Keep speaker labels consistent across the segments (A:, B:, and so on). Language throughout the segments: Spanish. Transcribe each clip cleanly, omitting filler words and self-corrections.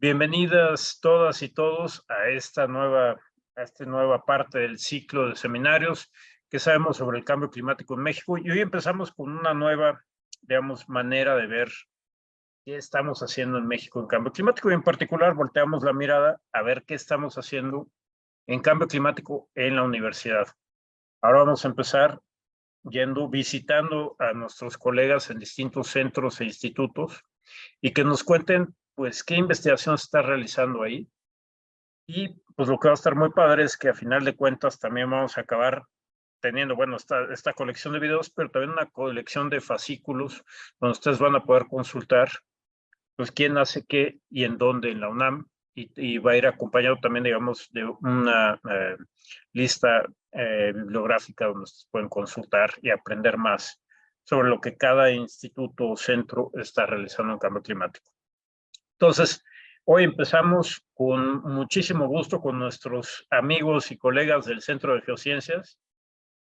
A: Bienvenidas todas y todos a esta nueva parte del ciclo de seminarios que sabemos sobre el cambio climático en México. Y hoy empezamos con una nueva, digamos, manera de ver qué estamos haciendo en México en cambio climático y en particular volteamos la mirada a ver qué estamos haciendo en cambio climático en la universidad. Ahora vamos a empezar visitando a nuestros colegas en distintos centros e institutos y que nos cuenten pues qué investigación se está realizando ahí. Y pues lo que va a estar muy padre es que a final de cuentas también vamos a acabar teniendo, bueno, esta colección de videos, pero también una colección de fascículos donde ustedes van a poder consultar pues quién hace qué y en dónde en la UNAM, y va a ir acompañado también, digamos, de una lista bibliográfica donde ustedes pueden consultar y aprender más sobre lo que cada instituto o centro está realizando en cambio climático. Entonces, hoy empezamos con muchísimo gusto con nuestros amigos y colegas del Centro de Geociencias,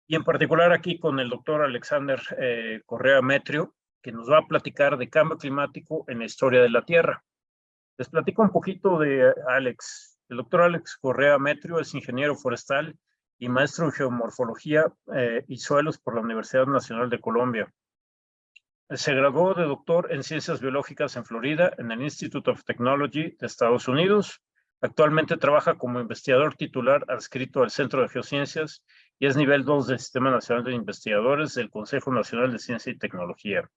A: y en particular aquí con el doctor Alexander Correa Metrio, que nos va a platicar de cambio climático en la historia de la Tierra. Les platico un poquito de Alex. El doctor Alex Correa Metrio es ingeniero forestal y maestro en geomorfología y suelos por la Universidad Nacional de Colombia. Se graduó de doctor en Ciencias Biológicas en Florida, en el Institute of Technology de Estados Unidos. Actualmente trabaja como investigador titular adscrito al Centro de Geociencias y es nivel 2 del Sistema Nacional de Investigadores del Consejo Nacional de Ciencia y Tecnología.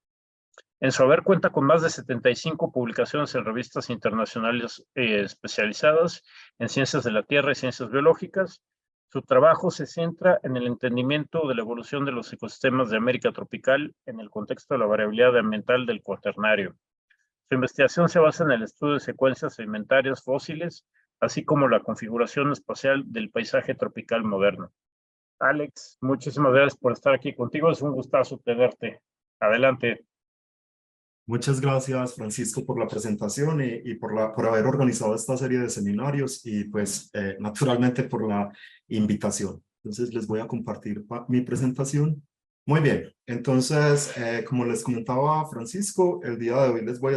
A: En su haber cuenta con más de 75 publicaciones en revistas internacionales especializadas en ciencias de la Tierra y ciencias biológicas. Su trabajo se centra en el entendimiento de la evolución de los ecosistemas de América tropical en el contexto de la variabilidad ambiental del Cuaternario. Su investigación se basa en el estudio de secuencias sedimentarias fósiles, así como la configuración espacial del paisaje tropical moderno. Alex, muchísimas gracias por estar aquí contigo. Es un gustazo tenerte. Adelante.
B: Muchas gracias, Francisco, por la presentación y por haber organizado esta serie de seminarios y pues naturalmente por la invitación. Entonces les voy a compartir mi presentación. Muy bien, entonces como les comentaba Francisco, el día de hoy les voy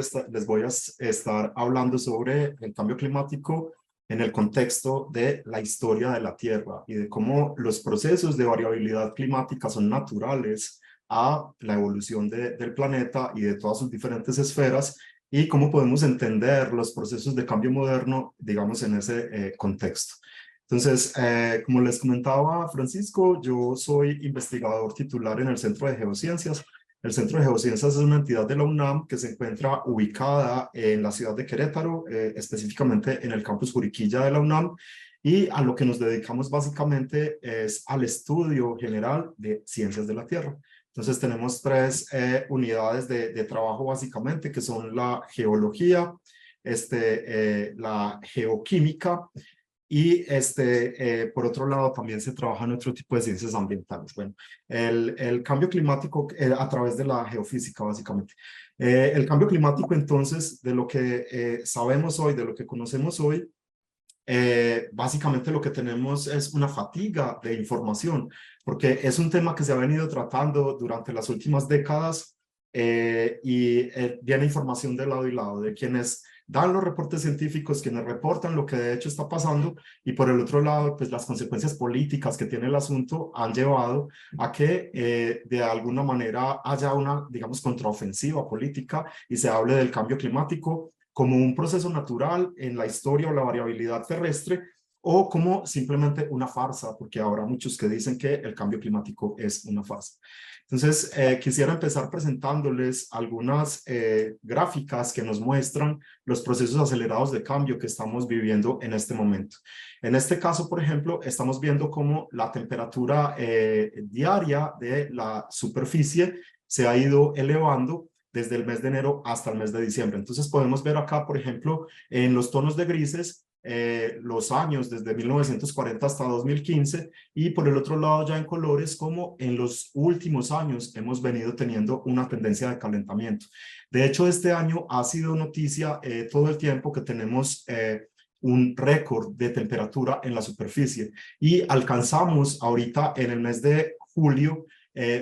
B: a estar hablando sobre el cambio climático en el contexto de la historia de la Tierra y de cómo los procesos de variabilidad climática son naturales a la evolución del planeta y de todas sus diferentes esferas y cómo podemos entender los procesos de cambio moderno, digamos, en ese contexto. Entonces, como les comentaba Francisco, yo soy investigador titular en el Centro de Geociencias. El Centro de Geociencias es una entidad de la UNAM que se encuentra ubicada en la ciudad de Querétaro, específicamente en el campus Juriquilla de la UNAM, y a lo que nos dedicamos básicamente es al estudio general de ciencias de la Tierra. Entonces tenemos tres unidades de trabajo básicamente, que son la geología, la geoquímica y por otro lado también se trabaja en otro tipo de ciencias ambientales. Bueno, el cambio climático a través de la geofísica básicamente. El cambio climático entonces, de lo que sabemos hoy, de lo que conocemos hoy, básicamente lo que tenemos es una fatiga de información, porque es un tema que se ha venido tratando durante las últimas décadas viene información de lado y lado, de quienes dan los reportes científicos, quienes reportan lo que de hecho está pasando, y por el otro lado, pues las consecuencias políticas que tiene el asunto han llevado a que de alguna manera haya una, digamos, contraofensiva política y se hable del cambio climático como un proceso natural en la historia o la variabilidad terrestre, o como simplemente una farsa, porque habrá muchos que dicen que el cambio climático es una farsa. Entonces, quisiera empezar presentándoles algunas gráficas que nos muestran los procesos acelerados de cambio que estamos viviendo en este momento. En este caso, por ejemplo, estamos viendo cómo la temperatura diaria de la superficie se ha ido elevando desde el mes de enero hasta el mes de diciembre. Entonces podemos ver acá, por ejemplo, en los tonos de grises, los años desde 1940 hasta 2015, y por el otro lado ya en colores como en los últimos años hemos venido teniendo una tendencia de calentamiento. De hecho, este año ha sido noticia todo el tiempo que tenemos un récord de temperatura en la superficie y alcanzamos ahorita en el mes de julio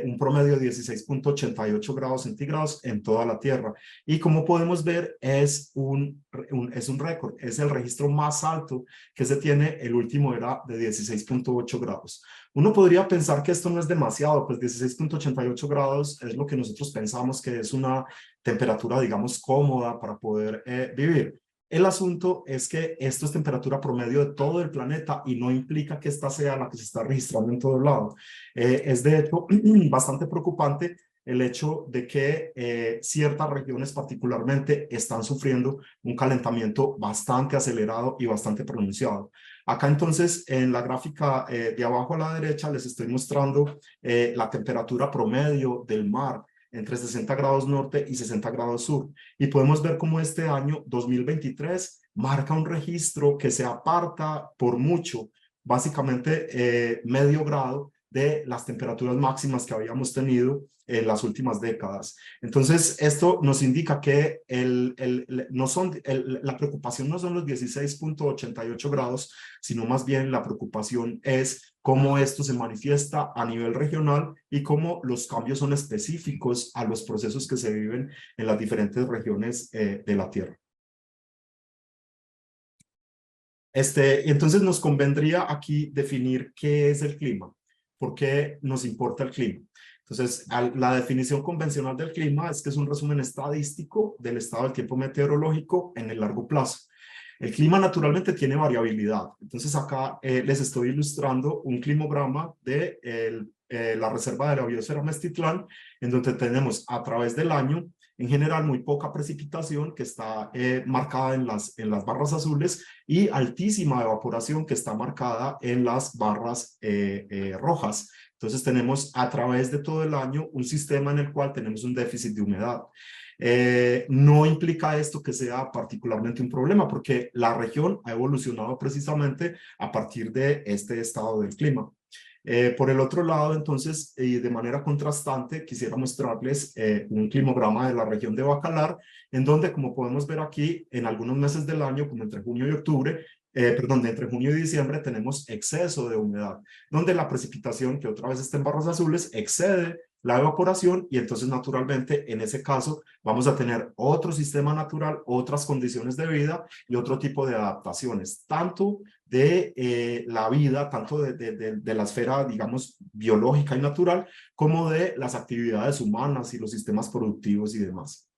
B: un promedio de 16.88 grados centígrados en toda la Tierra. Y como podemos ver, es un récord, es el registro más alto que se tiene, el último era de 16.8 grados. Uno podría pensar que esto no es demasiado, pues 16.88 grados es lo que nosotros pensamos que es una temperatura, digamos, cómoda para poder vivir. El asunto es que esto es temperatura promedio de todo el planeta y no implica que esta sea la que se está registrando en todo lado. Es de hecho bastante preocupante el hecho de que ciertas regiones particularmente están sufriendo un calentamiento bastante acelerado y bastante pronunciado. Acá entonces en la gráfica de abajo a la derecha les estoy mostrando la temperatura promedio del mar entre 60 grados norte y 60 grados sur. Y podemos ver cómo este año 2023 marca un registro que se aparta por mucho, básicamente medio grado de las temperaturas máximas que habíamos tenido en las últimas décadas. Entonces, esto nos indica que la preocupación no son los 16.88 grados, sino más bien la preocupación es cómo esto se manifiesta a nivel regional y cómo los cambios son específicos a los procesos que se viven en las diferentes regiones de la Tierra. Entonces nos convendría aquí definir qué es el clima, por qué nos importa el clima. Entonces, la definición convencional del clima es que es un resumen estadístico del estado del tiempo meteorológico en el largo plazo. El clima naturalmente tiene variabilidad. Entonces acá les estoy ilustrando un climograma de la reserva de la biosfera Meztitlán, en donde tenemos a través del año, en general, muy poca precipitación que está marcada en las barras azules y altísima evaporación que está marcada en las barras rojas. Entonces tenemos a través de todo el año un sistema en el cual tenemos un déficit de humedad. No implica esto que sea particularmente un problema porque la región ha evolucionado precisamente a partir de este estado del clima. Por el otro lado, entonces, y de manera contrastante, quisiera mostrarles un climograma de la región de Bacalar, en donde, como podemos ver aquí, en algunos meses del año, como entre junio y octubre, entre junio y diciembre, tenemos exceso de humedad, donde la precipitación, que otra vez está en barras azules, excede la evaporación y entonces naturalmente en ese caso vamos a tener otro sistema natural, otras condiciones de vida y otro tipo de adaptaciones, tanto de la vida, tanto de la esfera, digamos, biológica y natural, como de las actividades humanas y los sistemas productivos y demás.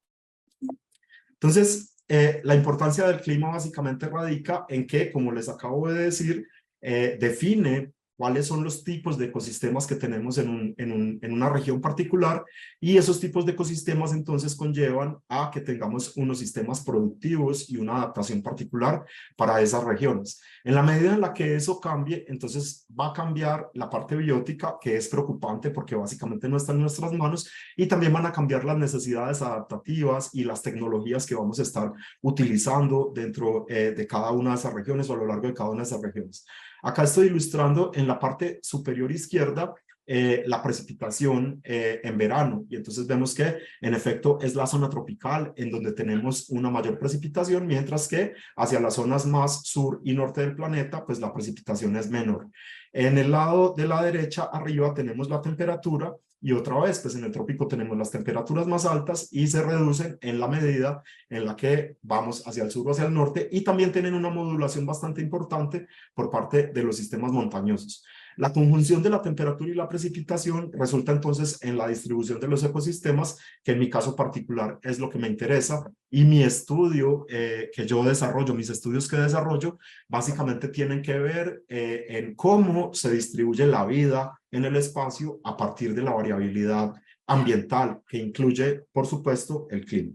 B: Entonces, la importancia del clima básicamente radica en que, como les acabo de decir, define cuáles son los tipos de ecosistemas que tenemos en una región particular y esos tipos de ecosistemas entonces conllevan a que tengamos unos sistemas productivos y una adaptación particular para esas regiones. En la medida en la que eso cambie, entonces va a cambiar la parte biótica, que es preocupante porque básicamente no está en nuestras manos, y también van a cambiar las necesidades adaptativas y las tecnologías que vamos a estar utilizando dentro de cada una de esas regiones o a lo largo de cada una de esas regiones. Acá estoy ilustrando en la parte superior izquierda la precipitación en verano y entonces vemos que en efecto es la zona tropical en donde tenemos una mayor precipitación, mientras que hacia las zonas más sur y norte del planeta pues la precipitación es menor. En el lado de la derecha arriba tenemos la temperatura y otra vez pues en el trópico tenemos las temperaturas más altas y se reducen en la medida en la que vamos hacia el sur o hacia el norte, y también tienen una modulación bastante importante por parte de los sistemas montañosos. La conjunción de la temperatura y la precipitación resulta entonces en la distribución de los ecosistemas, que en mi caso particular es lo que me interesa, y mi estudio que yo desarrollo, mis estudios que desarrollo, básicamente tienen que ver en cómo se distribuye la vida en el espacio a partir de la variabilidad ambiental, que incluye, por supuesto, el clima.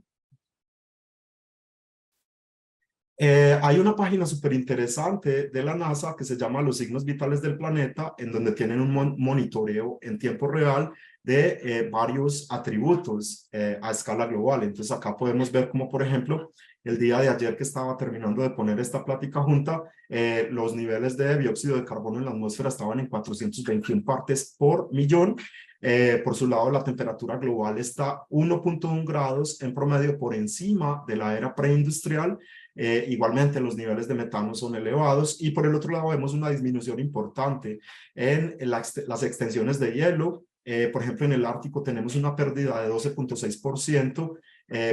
B: Hay una página súper interesante de la NASA que se llama Los signos vitales del planeta, en donde tienen un monitoreo en tiempo real de varios atributos a escala global. Entonces acá podemos ver como, por ejemplo, el día de ayer que estaba terminando de poner esta plática junta, los niveles de dióxido de carbono en la atmósfera estaban en 421 partes por millón. Por su lado, la temperatura global está 1.1 grados en promedio por encima de la era preindustrial. Igualmente los niveles de metano son elevados y por el otro lado vemos una disminución importante en las extensiones de hielo por ejemplo, en el Ártico tenemos una pérdida de 12.6%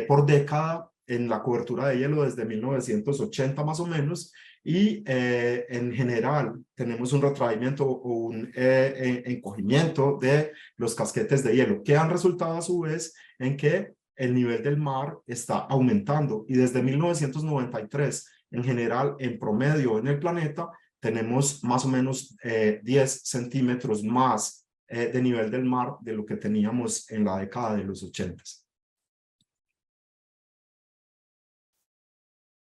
B: por década en la cobertura de hielo desde 1980 más o menos, y en general tenemos un retraimiento o un encogimiento de los casquetes de hielo, que han resultado a su vez en que el nivel del mar está aumentando, y desde 1993 en general, en promedio en el planeta, tenemos más o menos 10 centímetros más de nivel del mar de lo que teníamos en la década de los 80.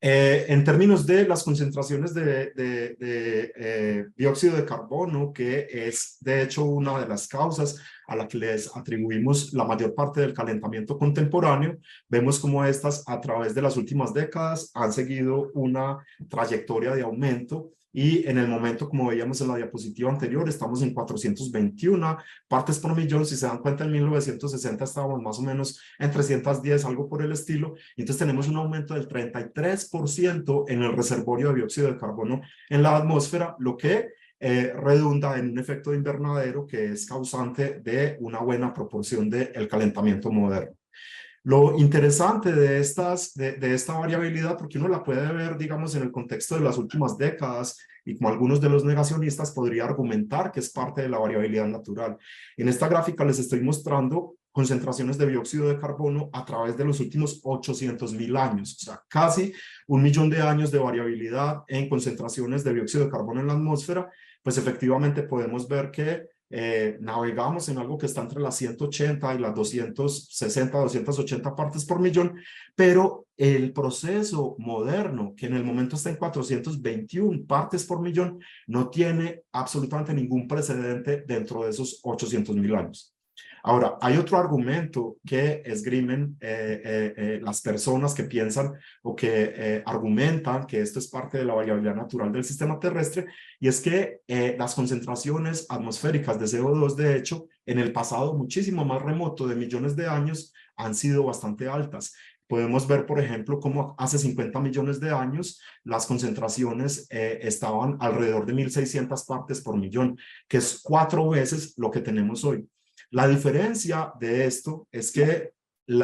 B: En términos de las concentraciones de dióxido de carbono, que es de hecho una de las causas a la que les atribuimos la mayor parte del calentamiento contemporáneo, vemos como estas a través de las últimas décadas han seguido una trayectoria de aumento, y en el momento, como veíamos en la diapositiva anterior, estamos en 421 partes por millón. Si se dan cuenta, en 1960 estábamos más o menos en 310, algo por el estilo. Entonces tenemos un aumento del 33% en el reservorio de dióxido de carbono en la atmósfera, lo que redunda en un efecto de invernadero que es causante de una buena proporción del calentamiento moderno. Lo interesante de esta variabilidad, porque uno la puede ver, digamos, en el contexto de las últimas décadas, y como algunos de los negacionistas podría argumentar que es parte de la variabilidad natural. En esta gráfica les estoy mostrando concentraciones de dióxido de carbono a través de los últimos 800.000 años, o sea, casi 1.000.000 de años de variabilidad en concentraciones de dióxido de carbono en la atmósfera. Pues efectivamente podemos ver que navegamos en algo que está entre las 180 y las 260, 280 partes por millón, pero el proceso moderno, que en el momento está en 421 partes por millón, no tiene absolutamente ningún precedente dentro de esos 800.000 años. Ahora, hay otro argumento que esgrimen las personas que piensan o que argumentan que esto es parte de la variabilidad natural del sistema terrestre, y es que las concentraciones atmosféricas de CO2, de hecho, en el pasado muchísimo más remoto de millones de años, han sido bastante altas. Podemos ver, por ejemplo, cómo hace 50 millones de años las concentraciones estaban alrededor de 1.600 partes por millón, que es 4 veces lo que tenemos hoy. La diferencia de esto es que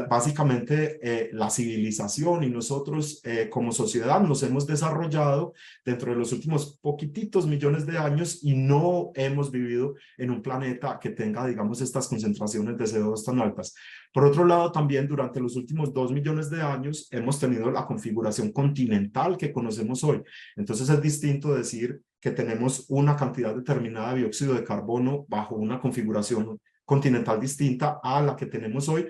B: básicamente la civilización y nosotros como sociedad nos hemos desarrollado dentro de los últimos poquititos millones de años, y no hemos vivido en un planeta que tenga, digamos, estas concentraciones de CO2 tan altas. Por otro lado, también durante los últimos 2 millones de años hemos tenido la configuración continental que conocemos hoy. Entonces es distinto decir que tenemos una cantidad determinada de dióxido de carbono bajo una configuración continental distinta a la que tenemos hoy,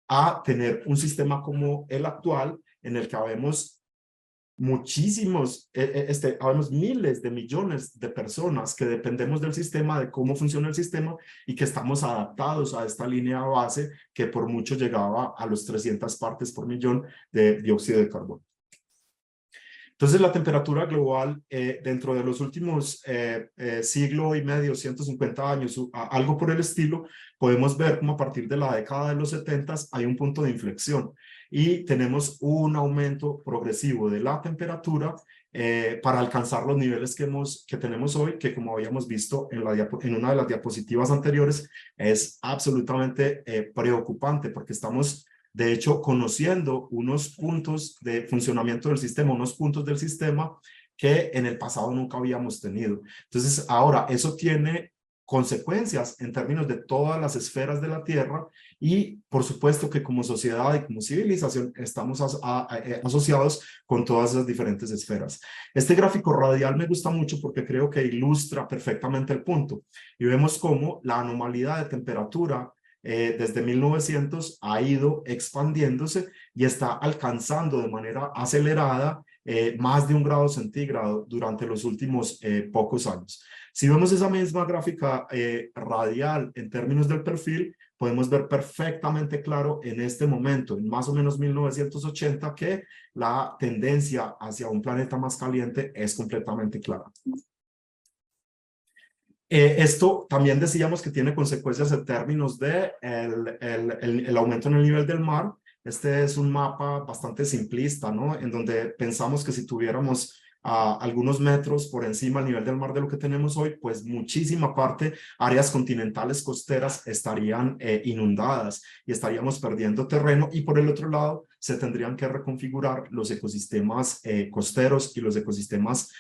B: a tener un sistema como el actual, en el que habemos muchísimos, habemos miles de millones de personas que dependemos del sistema, de cómo funciona el sistema, y que estamos adaptados a esta línea base que por mucho llegaba a los 300 partes por millón de dióxido de carbono. Entonces, la temperatura global dentro de los últimos siglo y medio, 150 años, algo por el estilo, podemos ver como a partir de la década de los 70 hay un punto de inflexión, y tenemos un aumento progresivo de la temperatura para alcanzar los niveles que tenemos hoy, que como habíamos visto en una de las diapositivas anteriores, es absolutamente preocupante, porque estamos de hecho conociendo unos puntos de funcionamiento del sistema, unos puntos del sistema que en el pasado nunca habíamos tenido. Entonces ahora eso tiene consecuencias en términos de todas las esferas de la Tierra, y por supuesto que como sociedad y como civilización estamos asociados con todas esas diferentes esferas. Este gráfico radial me gusta mucho porque creo que ilustra perfectamente el punto, y vemos cómo la anomalía de temperatura desde 1900 ha ido expandiéndose y está alcanzando de manera acelerada más de 1 grado centígrado durante los últimos pocos años. Si vemos esa misma gráfica radial en términos del perfil, podemos ver perfectamente claro en este momento, en más o menos 1980, que la tendencia hacia un planeta más caliente es completamente clara. Esto también decíamos que tiene consecuencias en términos de el aumento en el nivel del mar. Este es un mapa bastante simplista, ¿no? En donde pensamos que si tuviéramos a algunos metros por encima del nivel del mar de lo que tenemos hoy, pues muchísima parte, áreas continentales costeras estarían inundadas y estaríamos perdiendo terreno, y por el otro lado se tendrían que reconfigurar los ecosistemas costeros y los ecosistemas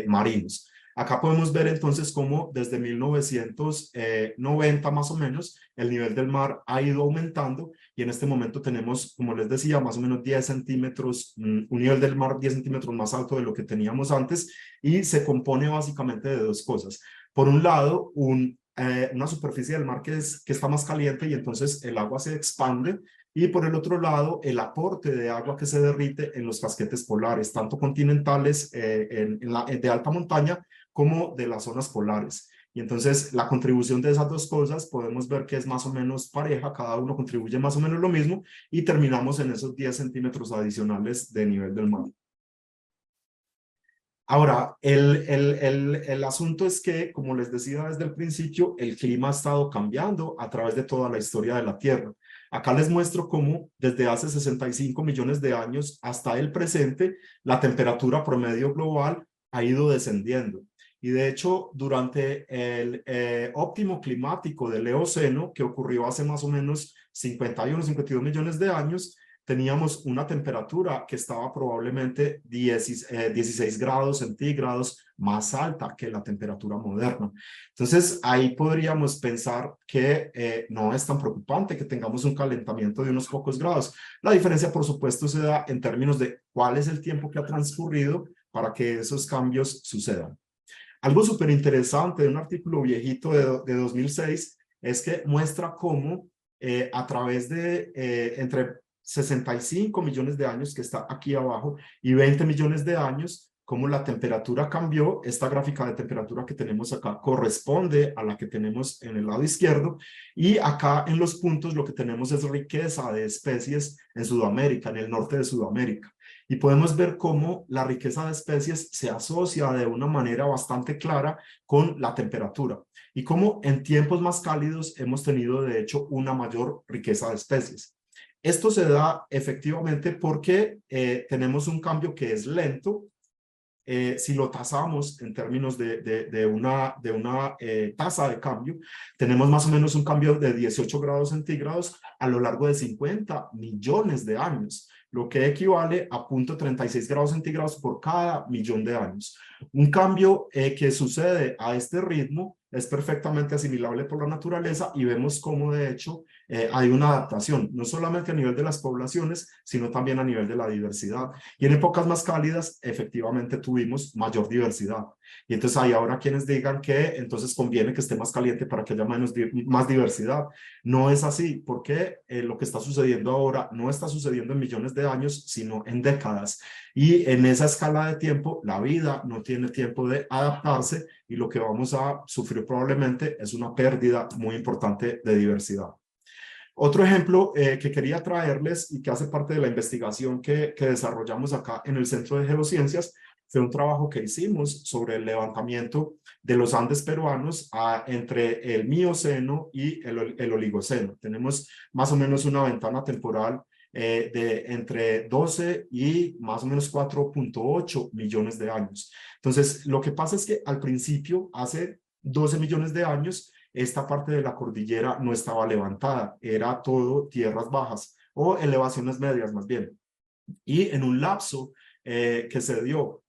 B: marinos. Acá podemos ver entonces cómo desde 1990 más o menos el nivel del mar ha ido aumentando, y en este momento tenemos, como les decía, más o menos 10 centímetros, un nivel del mar 10 centímetros más alto de lo que teníamos antes, y se compone básicamente de dos cosas. Por un lado, una superficie del mar que está más caliente y entonces el agua se expande, y por el otro lado, el aporte de agua que se derrite en los casquetes polares, tanto continentales de alta montaña como de las zonas polares. Y entonces la contribución de esas dos cosas podemos ver que es más o menos pareja, cada uno contribuye más o menos lo mismo, y terminamos en esos 10 centímetros adicionales de nivel del mar. Ahora, el asunto es que, como les decía desde el principio, el clima ha estado cambiando a través de toda la historia de la Tierra. Acá les muestro cómo desde hace 65 millones de años hasta el presente, la temperatura promedio global ha ido descendiendo. Y de hecho, durante el óptimo climático del Eoceno, que ocurrió hace más o menos 51, 52 millones de años, teníamos una temperatura que estaba probablemente 16 grados centígrados más alta que la temperatura moderna. Entonces, ahí podríamos pensar que no es tan preocupante que tengamos un calentamiento de unos pocos grados. La diferencia, por supuesto, se da en términos de cuál es el tiempo que ha transcurrido para que esos cambios sucedan. Algo súper interesante de un artículo viejito de 2006 es que muestra cómo a través de entre 65 millones de años, que está aquí abajo, y 20 millones de años, cómo la temperatura cambió. Esta gráfica de temperatura que tenemos acá corresponde a la que tenemos en el lado izquierdo, y acá en los puntos lo que tenemos es riqueza de especies en Sudamérica, en el norte de Sudamérica. Y podemos ver cómo la riqueza de especies se asocia de una manera bastante clara con la temperatura, y cómo en tiempos más cálidos hemos tenido de hecho una mayor riqueza de especies. Esto se da efectivamente porque tenemos un cambio que es lento. Si lo tasamos en términos de una tasa de cambio, tenemos más o menos un cambio de 18 grados centígrados a lo largo de 50 millones de años, lo que equivale a 0.36 grados centígrados por cada millón de años. Un cambio que sucede a este ritmo es perfectamente asimilable por la naturaleza, y vemos cómo de hecho hay una adaptación, no solamente a nivel de las poblaciones, sino también a nivel de la diversidad. Y en épocas más cálidas, efectivamente tuvimos mayor diversidad. Y entonces hay ahora quienes digan que entonces conviene que esté más caliente para que haya más diversidad. No es así, porque lo que está sucediendo ahora no está sucediendo en millones de años, sino en décadas. Y en esa escala de tiempo, la vida no tiene tiempo de adaptarse, y lo que vamos a sufrir probablemente es una pérdida muy importante de diversidad. Otro ejemplo que quería traerles y que hace parte de la investigación que desarrollamos acá en el Centro de Geociencias fue un trabajo que hicimos sobre el levantamiento de los Andes peruanos entre el Mioceno y el Oligoceno. Tenemos más o menos una ventana temporal de entre 12 y más o menos 4.8 millones de años. Entonces, lo que pasa es que al principio, hace 12 millones de años, esta parte de la cordillera no estaba levantada, era todo tierras bajas o elevaciones medias más bien. Y en un lapso que se dio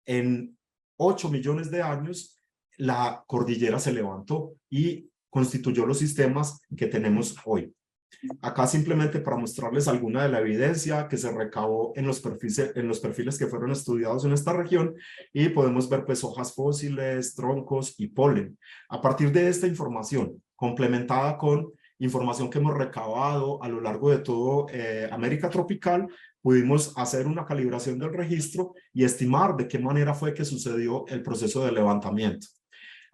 B: en 8 millones de años, la cordillera se levantó y constituyó los sistemas que tenemos hoy. Acá simplemente para mostrarles alguna de la evidencia que se recabó en los perfiles que fueron estudiados en esta región, y podemos ver pues hojas fósiles, troncos y polen. A partir de esta información, complementada con información que hemos recabado a lo largo de todo América tropical, pudimos hacer una calibración del registro y estimar de qué manera fue que sucedió el proceso de levantamiento.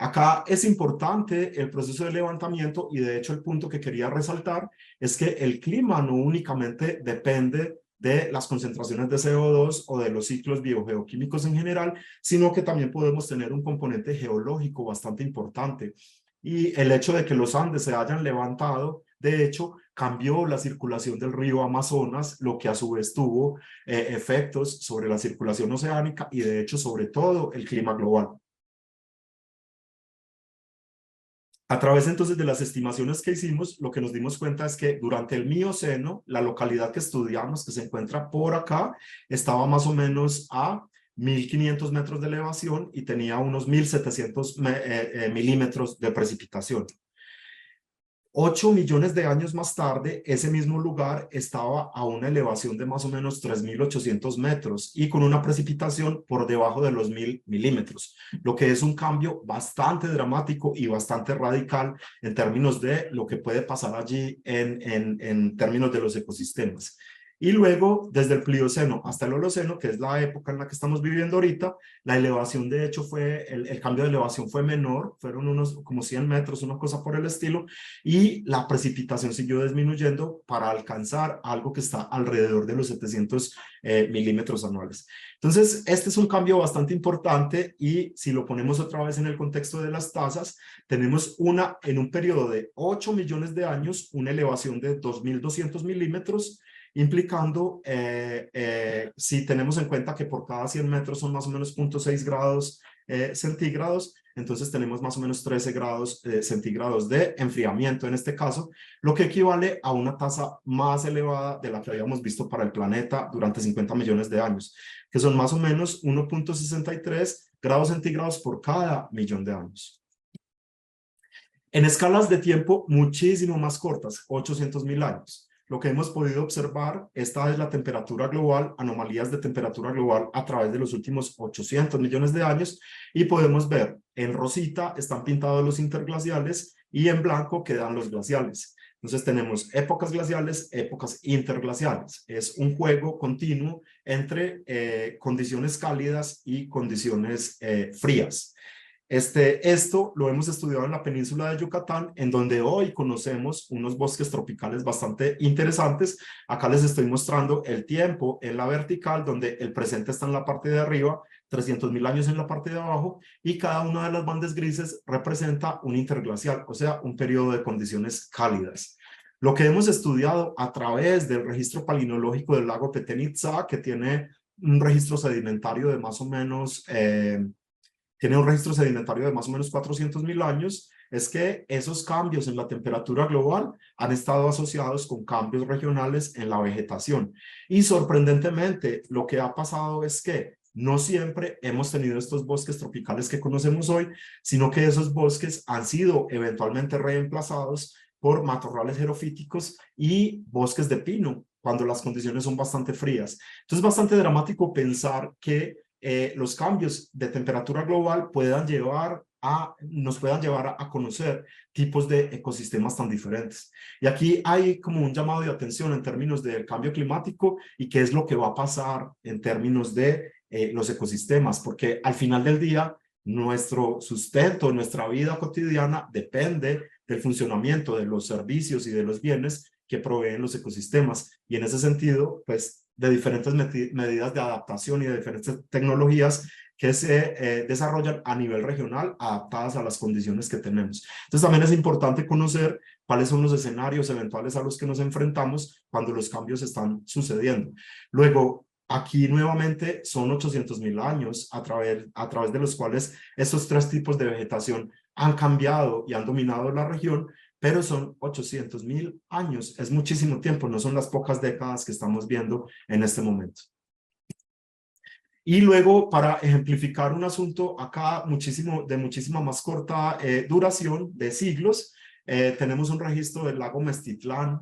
B: Acá es importante el proceso de levantamiento, y de hecho el punto que quería resaltar es que el clima no únicamente depende de las concentraciones de CO2 o de los ciclos biogeoquímicos en general, sino que también podemos tener un componente geológico bastante importante. y el hecho de que los Andes se hayan levantado, de hecho, cambió la circulación del río Amazonas, lo que a su vez tuvo efectos sobre la circulación oceánica y de hecho sobre todo el clima global. A través entonces de las estimaciones que hicimos, lo que nos dimos cuenta es que durante el Mioceno, la localidad que estudiamos, que se encuentra por acá, estaba más o menos a 1500 metros de elevación y tenía unos 1700 milímetros de precipitación. 8 millones de años más tarde, ese mismo lugar estaba a una elevación de más o menos 3800 metros y con una precipitación por debajo de los 1000 milímetros, lo que es un cambio bastante dramático y bastante radical en términos de lo que puede pasar allí en términos de los ecosistemas. Y luego, desde el Plioceno hasta el Holoceno, que es la época en la que estamos viviendo ahorita, la elevación de hecho el cambio de elevación fue menor, fueron unos como 100 metros, una cosa por el estilo, y la precipitación siguió disminuyendo para alcanzar algo que está alrededor de los 700 milímetros anuales. Entonces, este es un cambio bastante importante y si lo ponemos otra vez en el contexto de las tasas, tenemos en un periodo de 8 millones de años, una elevación de 2200 milímetros, implicando, si tenemos en cuenta que por cada 100 metros son más o menos 0.6 grados centígrados, entonces tenemos más o menos 13 grados centígrados de enfriamiento en este caso, lo que equivale a una tasa más elevada de la que habíamos visto para el planeta durante 50 millones de años, que son más o menos 1.63 grados centígrados por cada millón de años. En escalas de tiempo muchísimo más cortas, 800.000 años. Lo que hemos podido observar, esta es la temperatura global, anomalías de temperatura global a través de los últimos 800 millones de años, y podemos ver, en rosita están pintados los interglaciales y en blanco quedan los glaciales. Entonces tenemos épocas glaciales, épocas interglaciales. Es un juego continuo entre condiciones cálidas y condiciones frías. Esto lo hemos estudiado en la península de Yucatán, en donde hoy conocemos unos bosques tropicales bastante interesantes. Acá les estoy mostrando el tiempo en la vertical, donde el presente está en la parte de arriba, 300.000 años en la parte de abajo, y cada una de las bandas grises representa un interglacial, o sea, un periodo de condiciones cálidas. Lo que hemos estudiado a través del registro palinológico del lago Petén Itzá, que tiene un registro sedimentario de más o menos... tiene un registro sedimentario de más o menos 400.000 años, es que esos cambios en la temperatura global han estado asociados con cambios regionales en la vegetación. Y sorprendentemente, lo que ha pasado es que no siempre hemos tenido estos bosques tropicales que conocemos hoy, sino que esos bosques han sido eventualmente reemplazados por matorrales xerofíticos y bosques de pino, cuando las condiciones son bastante frías. Entonces es bastante dramático pensar que los cambios de temperatura global nos puedan llevar a conocer tipos de ecosistemas tan diferentes. Y aquí hay como un llamado de atención en términos del cambio climático y qué es lo que va a pasar en términos de los ecosistemas, porque al final del día nuestro sustento, nuestra vida cotidiana depende del funcionamiento de los servicios y de los bienes que proveen los ecosistemas. Y en ese sentido, pues, de diferentes medidas de adaptación y de diferentes tecnologías que se desarrollan a nivel regional adaptadas a las condiciones que tenemos. Entonces también es importante conocer cuáles son los escenarios eventuales a los que nos enfrentamos cuando los cambios están sucediendo. Luego, aquí nuevamente son 800.000 años a través de los cuales estos tres tipos de vegetación han cambiado y han dominado la región, pero son 800.000 años, es muchísimo tiempo, no son las pocas décadas que estamos viendo en este momento. Y luego, para ejemplificar un asunto acá de muchísima más corta duración, de siglos, tenemos un registro del lago Meztitlán,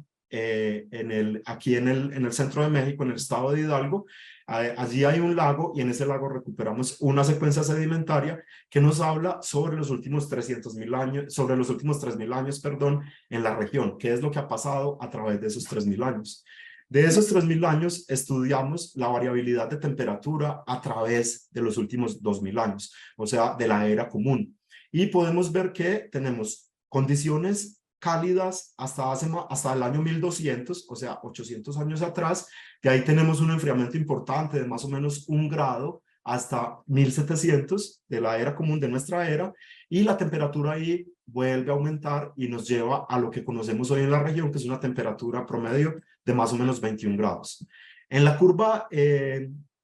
B: aquí en el centro de México, en el estado de Hidalgo. Allí hay un lago y en ese lago recuperamos una secuencia sedimentaria que nos habla sobre los últimos 300.000 años, sobre los últimos 3.000 años, perdón, en la región. ¿Qué es lo que ha pasado a través de esos 3.000 años? De esos 3.000 años estudiamos la variabilidad de temperatura a través de los últimos 2.000 años, o sea, de la era común. Y podemos ver que tenemos condiciones cálidas hasta el año 1200, o sea, 800 años atrás. De ahí tenemos un enfriamiento importante de más o menos 1 grado hasta 1700 de la era común de nuestra era, y la temperatura ahí vuelve a aumentar y nos lleva a lo que conocemos hoy en la región, que es una temperatura promedio de más o menos 21 grados. En la curva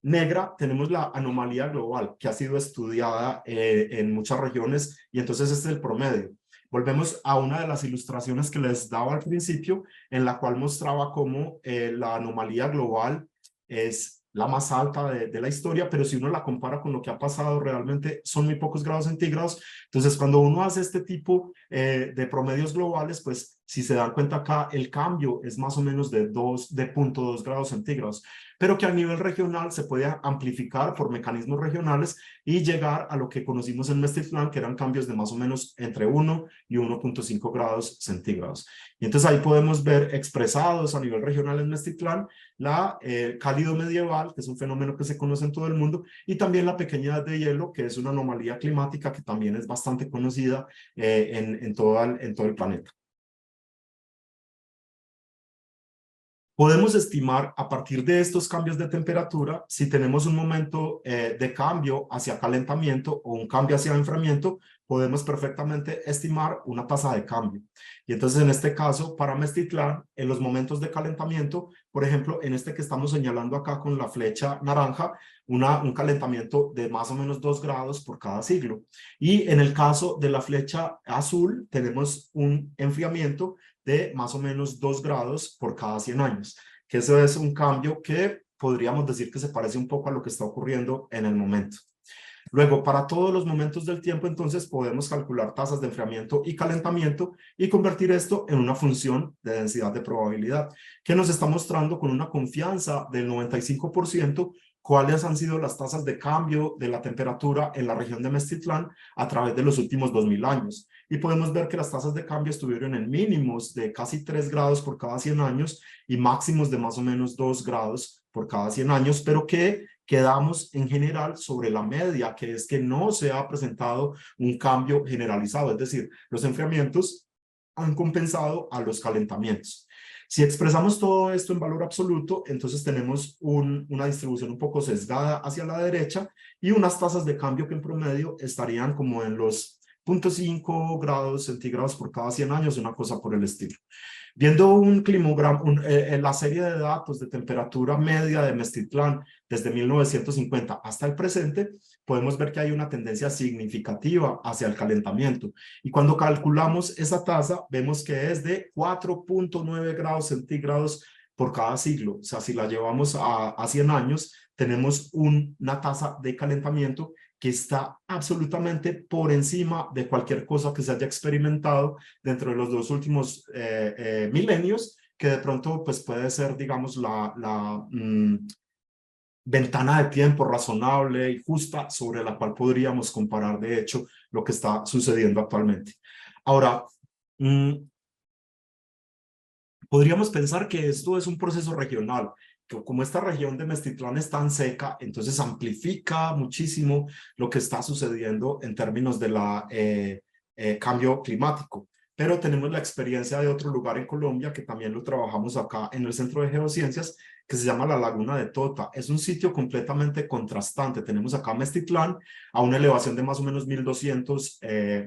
B: negra tenemos la anomalía global, que ha sido estudiada en muchas regiones, y entonces este es el promedio. Volvemos a una de las ilustraciones que les daba al principio, en la cual mostraba cómo la anomalía global es la más alta de la historia, pero si uno la compara con lo que ha pasado, realmente son muy pocos grados centígrados. Entonces, cuando uno hace este tipo de promedios globales, pues si se dan cuenta acá, el cambio es más o menos de 0.2 grados centígrados, pero que a nivel regional se puede amplificar por mecanismos regionales y llegar a lo que conocimos en Mestitlán, que eran cambios de más o menos entre 1 y 1.5 grados centígrados. Y entonces ahí podemos ver expresados a nivel regional en Mestitlán la cálido medieval, que es un fenómeno que se conoce en todo el mundo, y también la pequeña edad de hielo, que es una anomalía climática que también es bastante conocida en todo el planeta. Podemos estimar a partir de estos cambios de temperatura si tenemos un momento de cambio hacia calentamiento o un cambio hacia enfriamiento, podemos perfectamente estimar una tasa de cambio. Y entonces en este caso, para Mestitlán, en los momentos de calentamiento, por ejemplo, en este que estamos señalando acá con la flecha naranja, un calentamiento de más o menos 2 grados por cada siglo. Y en el caso de la flecha azul, tenemos un enfriamiento de más o menos 2 grados por cada 100 años, que eso es un cambio que podríamos decir que se parece un poco a lo que está ocurriendo en el momento. Luego, para todos los momentos del tiempo, entonces, podemos calcular tasas de enfriamiento y calentamiento y convertir esto en una función de densidad de probabilidad, que nos está mostrando con una confianza del 95% cuáles han sido las tasas de cambio de la temperatura en la región de Mestitlán a través de los últimos 2000 años. Y podemos ver que las tasas de cambio estuvieron en mínimos de casi 3 grados por cada 100 años y máximos de más o menos 2 grados por cada 100 años, pero que quedamos en general sobre la media, que es que no se ha presentado un cambio generalizado, es decir, los enfriamientos han compensado a los calentamientos. Si expresamos todo esto en valor absoluto, entonces tenemos una distribución un poco sesgada hacia la derecha y unas tasas de cambio que en promedio estarían como en los 0.5 grados centígrados por cada 100 años, una cosa por el estilo. Viendo un climograma, la serie de datos de temperatura media de Mestitlán desde 1950 hasta el presente, podemos ver que hay una tendencia significativa hacia el calentamiento. Y cuando calculamos esa tasa, vemos que es de 4.9 grados centígrados por cada siglo. O sea, si la llevamos a 100 años, tenemos una tasa de calentamiento que está absolutamente por encima de cualquier cosa que se haya experimentado dentro de los 2 últimos milenios, que de pronto pues puede ser, digamos, la ventana de tiempo razonable y justa sobre la cual podríamos comparar, de hecho, lo que está sucediendo actualmente. Ahora, podríamos pensar que esto es un proceso regional, que como esta región de Mestitlán es tan seca, entonces amplifica muchísimo lo que está sucediendo en términos de la cambio climático. Pero tenemos la experiencia de otro lugar en Colombia, que también lo trabajamos acá en el Centro de Geociencias, que se llama la Laguna de Tota. Es un sitio completamente contrastante. Tenemos acá Mestitlán a una elevación de más o menos 1200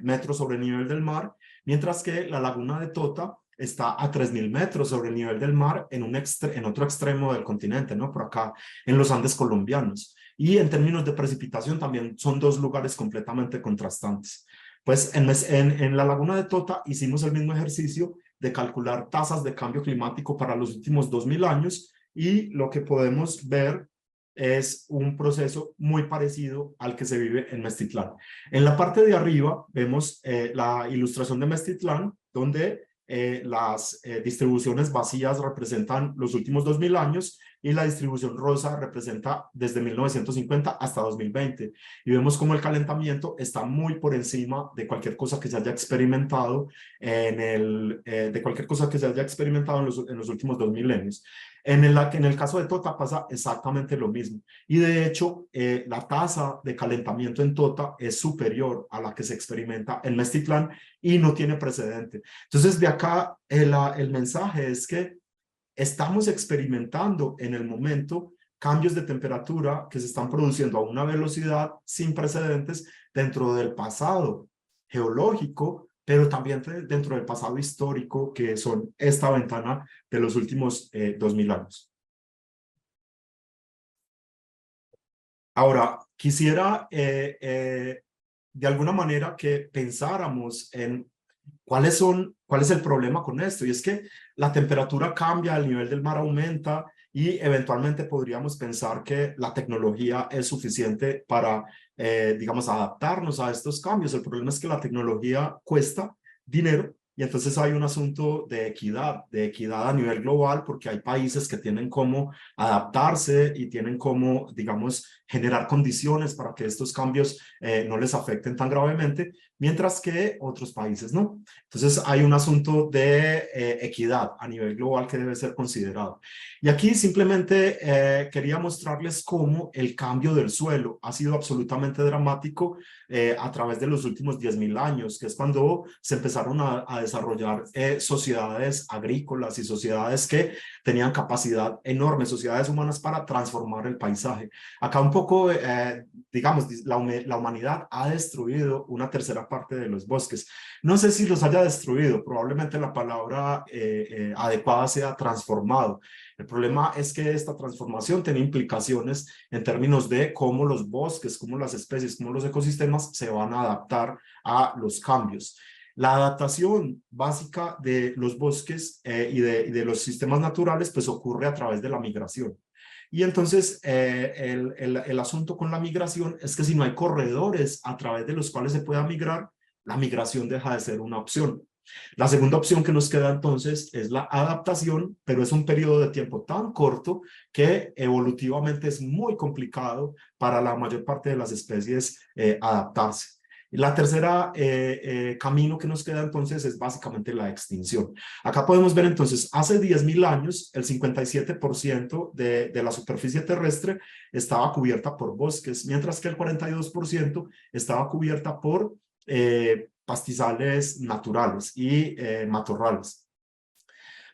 B: metros sobre el nivel del mar, mientras que la Laguna de Tota está a 3000 metros sobre el nivel del mar en otro extremo del continente, ¿no? Por acá, en los Andes colombianos. Y en términos de precipitación también son 2 lugares completamente contrastantes. Pues en la Laguna de Tota hicimos el mismo ejercicio de calcular tasas de cambio climático para los últimos 2000 años y lo que podemos ver es un proceso muy parecido al que se vive en Mestitlán. En la parte de arriba vemos la ilustración de Mestitlán, donde las distribuciones vacías representan los últimos 2000 años y la distribución rosa representa desde 1950 hasta 2020. Y vemos como el calentamiento está muy por encima de cualquier cosa que se haya experimentado en los últimos 2 milenios. En el caso de Tota pasa exactamente lo mismo. Y de hecho, la tasa de calentamiento en Tota es superior a la que se experimenta en Mestitlán y no tiene precedente. Entonces, de acá el mensaje es que estamos experimentando en el momento cambios de temperatura que se están produciendo a una velocidad sin precedentes dentro del pasado geológico pero también dentro del pasado histórico, que son esta ventana de los últimos 2000 años. Ahora, quisiera de alguna manera que pensáramos en cuál es el problema con esto, y es que la temperatura cambia, el nivel del mar aumenta, y eventualmente podríamos pensar que la tecnología es suficiente para, digamos, adaptarnos a estos cambios. El problema es que la tecnología cuesta dinero, y entonces hay un asunto de equidad a nivel global, porque hay países que tienen cómo adaptarse y tienen cómo, digamos, generar condiciones para que estos cambios no les afecten tan gravemente, mientras que otros países no. Entonces hay un asunto de equidad a nivel global que debe ser considerado. Y aquí simplemente quería mostrarles cómo el cambio del suelo ha sido absolutamente dramático a través de los últimos 10.000 años, que es cuando se empezaron a desarrollar sociedades agrícolas y sociedades que tenían capacidad enorme, sociedades humanas para transformar el paisaje. Acá un poco, digamos, la humanidad ha destruido una tercera parte de los bosques. No sé si los haya destruido, probablemente la palabra adecuada sea transformado. El problema es que esta transformación tiene implicaciones en términos de cómo los bosques, cómo las especies, cómo los ecosistemas se van a adaptar a los cambios. La adaptación básica de los bosques y de los sistemas naturales pues ocurre a través de la migración. Y entonces el asunto con la migración es que si no hay corredores a través de los cuales se pueda migrar, la migración deja de ser una opción. La segunda opción que nos queda entonces es la adaptación, pero es un periodo de tiempo tan corto que evolutivamente es muy complicado para la mayor parte de las especies adaptarse. La tercera camino que nos queda entonces es básicamente la extinción. Acá podemos ver entonces, hace 10.000 años, el 57% de la superficie terrestre estaba cubierta por bosques, mientras que el 42% estaba cubierta por pastizales naturales y matorrales.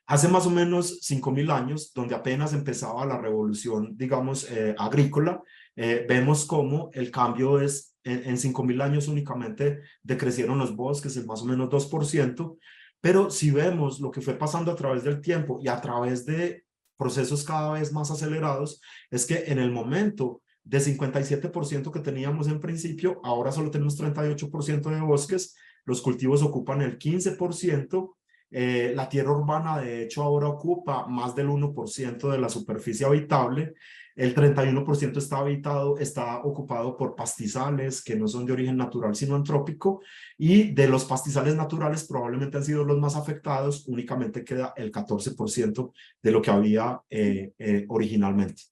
B: Hace más o menos 5.000 años, donde apenas empezaba la revolución, digamos, agrícola, vemos cómo el cambio es, en 5.000 años únicamente decrecieron los bosques en más o menos 2%, pero si vemos lo que fue pasando a través del tiempo y a través de procesos cada vez más acelerados, es que en el momento de 57% que teníamos en principio, ahora solo tenemos 38% de bosques, los cultivos ocupan el 15%, la tierra urbana de hecho ahora ocupa más del 1% de la superficie habitable, el 31% está ocupado por pastizales que no son de origen natural sino antrópico, y de los pastizales naturales probablemente han sido los más afectados, únicamente queda el 14% de lo que había originalmente.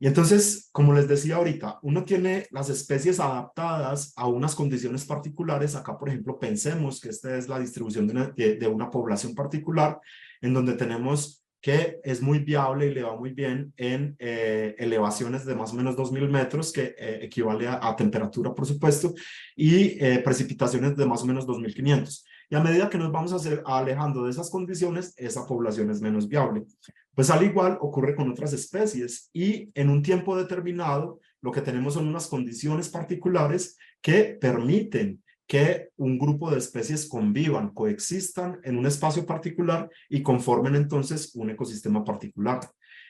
B: Y entonces, como les decía ahorita, uno tiene las especies adaptadas a unas condiciones particulares. Acá, por ejemplo, pensemos que esta es la distribución de una población particular, en donde tenemos que es muy viable y le va muy bien en elevaciones de más o menos 2.000 metros, que equivale a temperatura, por supuesto, y precipitaciones de más o menos 2.500. Y a medida que nos vamos alejando de esas condiciones, esa población es menos viable. Pues al igual ocurre con otras especies, y en un tiempo determinado lo que tenemos son unas condiciones particulares que permiten que un grupo de especies convivan, coexistan en un espacio particular y conformen entonces un ecosistema particular.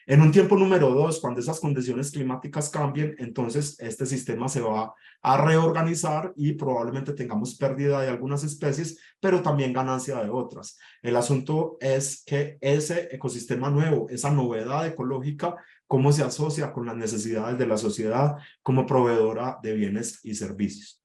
B: En un tiempo número 2, cuando esas condiciones climáticas cambien, entonces este sistema se va a reorganizar y probablemente tengamos pérdida de algunas especies, pero también ganancia de otras. El asunto es que ese ecosistema nuevo, esa novedad ecológica, cómo se asocia con las necesidades de la sociedad como proveedora de bienes y servicios.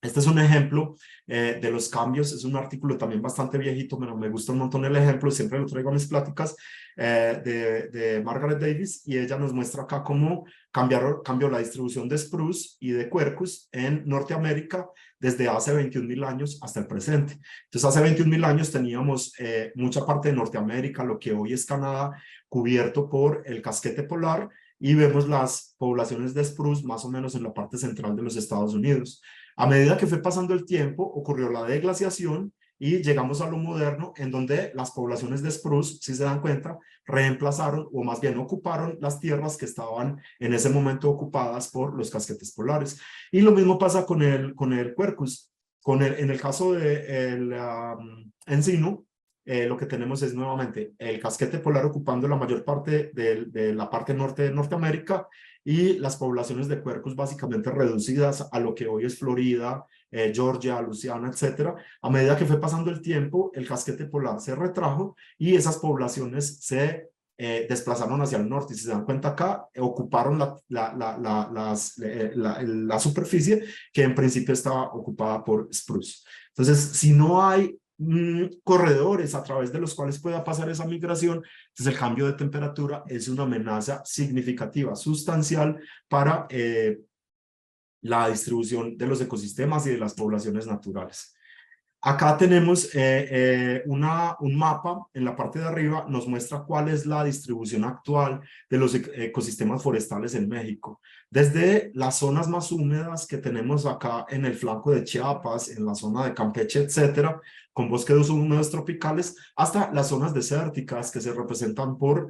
B: Este es un ejemplo de los cambios, es un artículo también bastante viejito, pero me gusta un montón el ejemplo, siempre lo traigo a mis pláticas, de Margaret Davis, y ella nos muestra acá cómo cambió la distribución de spruce y de quercus en Norteamérica desde hace 21.000 años hasta el presente. Entonces hace 21.000 años teníamos mucha parte de Norteamérica, lo que hoy es Canadá, cubierto por el casquete polar, y vemos las poblaciones de spruce más o menos en la parte central de los Estados Unidos. A medida que fue pasando el tiempo, ocurrió la deglaciación y llegamos a lo moderno, en donde las poblaciones de spruce, si se dan cuenta, reemplazaron, o más bien ocuparon, las tierras que estaban en ese momento ocupadas por los casquetes polares. Y lo mismo pasa con el quercus. En el caso de encino, lo que tenemos es nuevamente el casquete polar ocupando la mayor parte de la parte norte de Norteamérica y las poblaciones de cuercos básicamente reducidas a lo que hoy es Florida, Georgia, Luisiana, etcétera. A medida que fue pasando el tiempo, el casquete polar se retrajo y esas poblaciones se desplazaron hacia el norte. Y si se dan cuenta acá, ocuparon la superficie que en principio estaba ocupada por spruce. Entonces, si no hay corredores a través de los cuales pueda pasar esa migración, entonces el cambio de temperatura es una amenaza significativa, sustancial para la distribución de los ecosistemas y de las poblaciones naturales. Acá tenemos un mapa en la parte de arriba, nos muestra cuál es la distribución actual de los ecosistemas forestales en México. Desde las zonas más húmedas que tenemos acá en el flanco de Chiapas, en la zona de Campeche, etcétera, con bosques húmedos tropicales, hasta las zonas desérticas que se representan por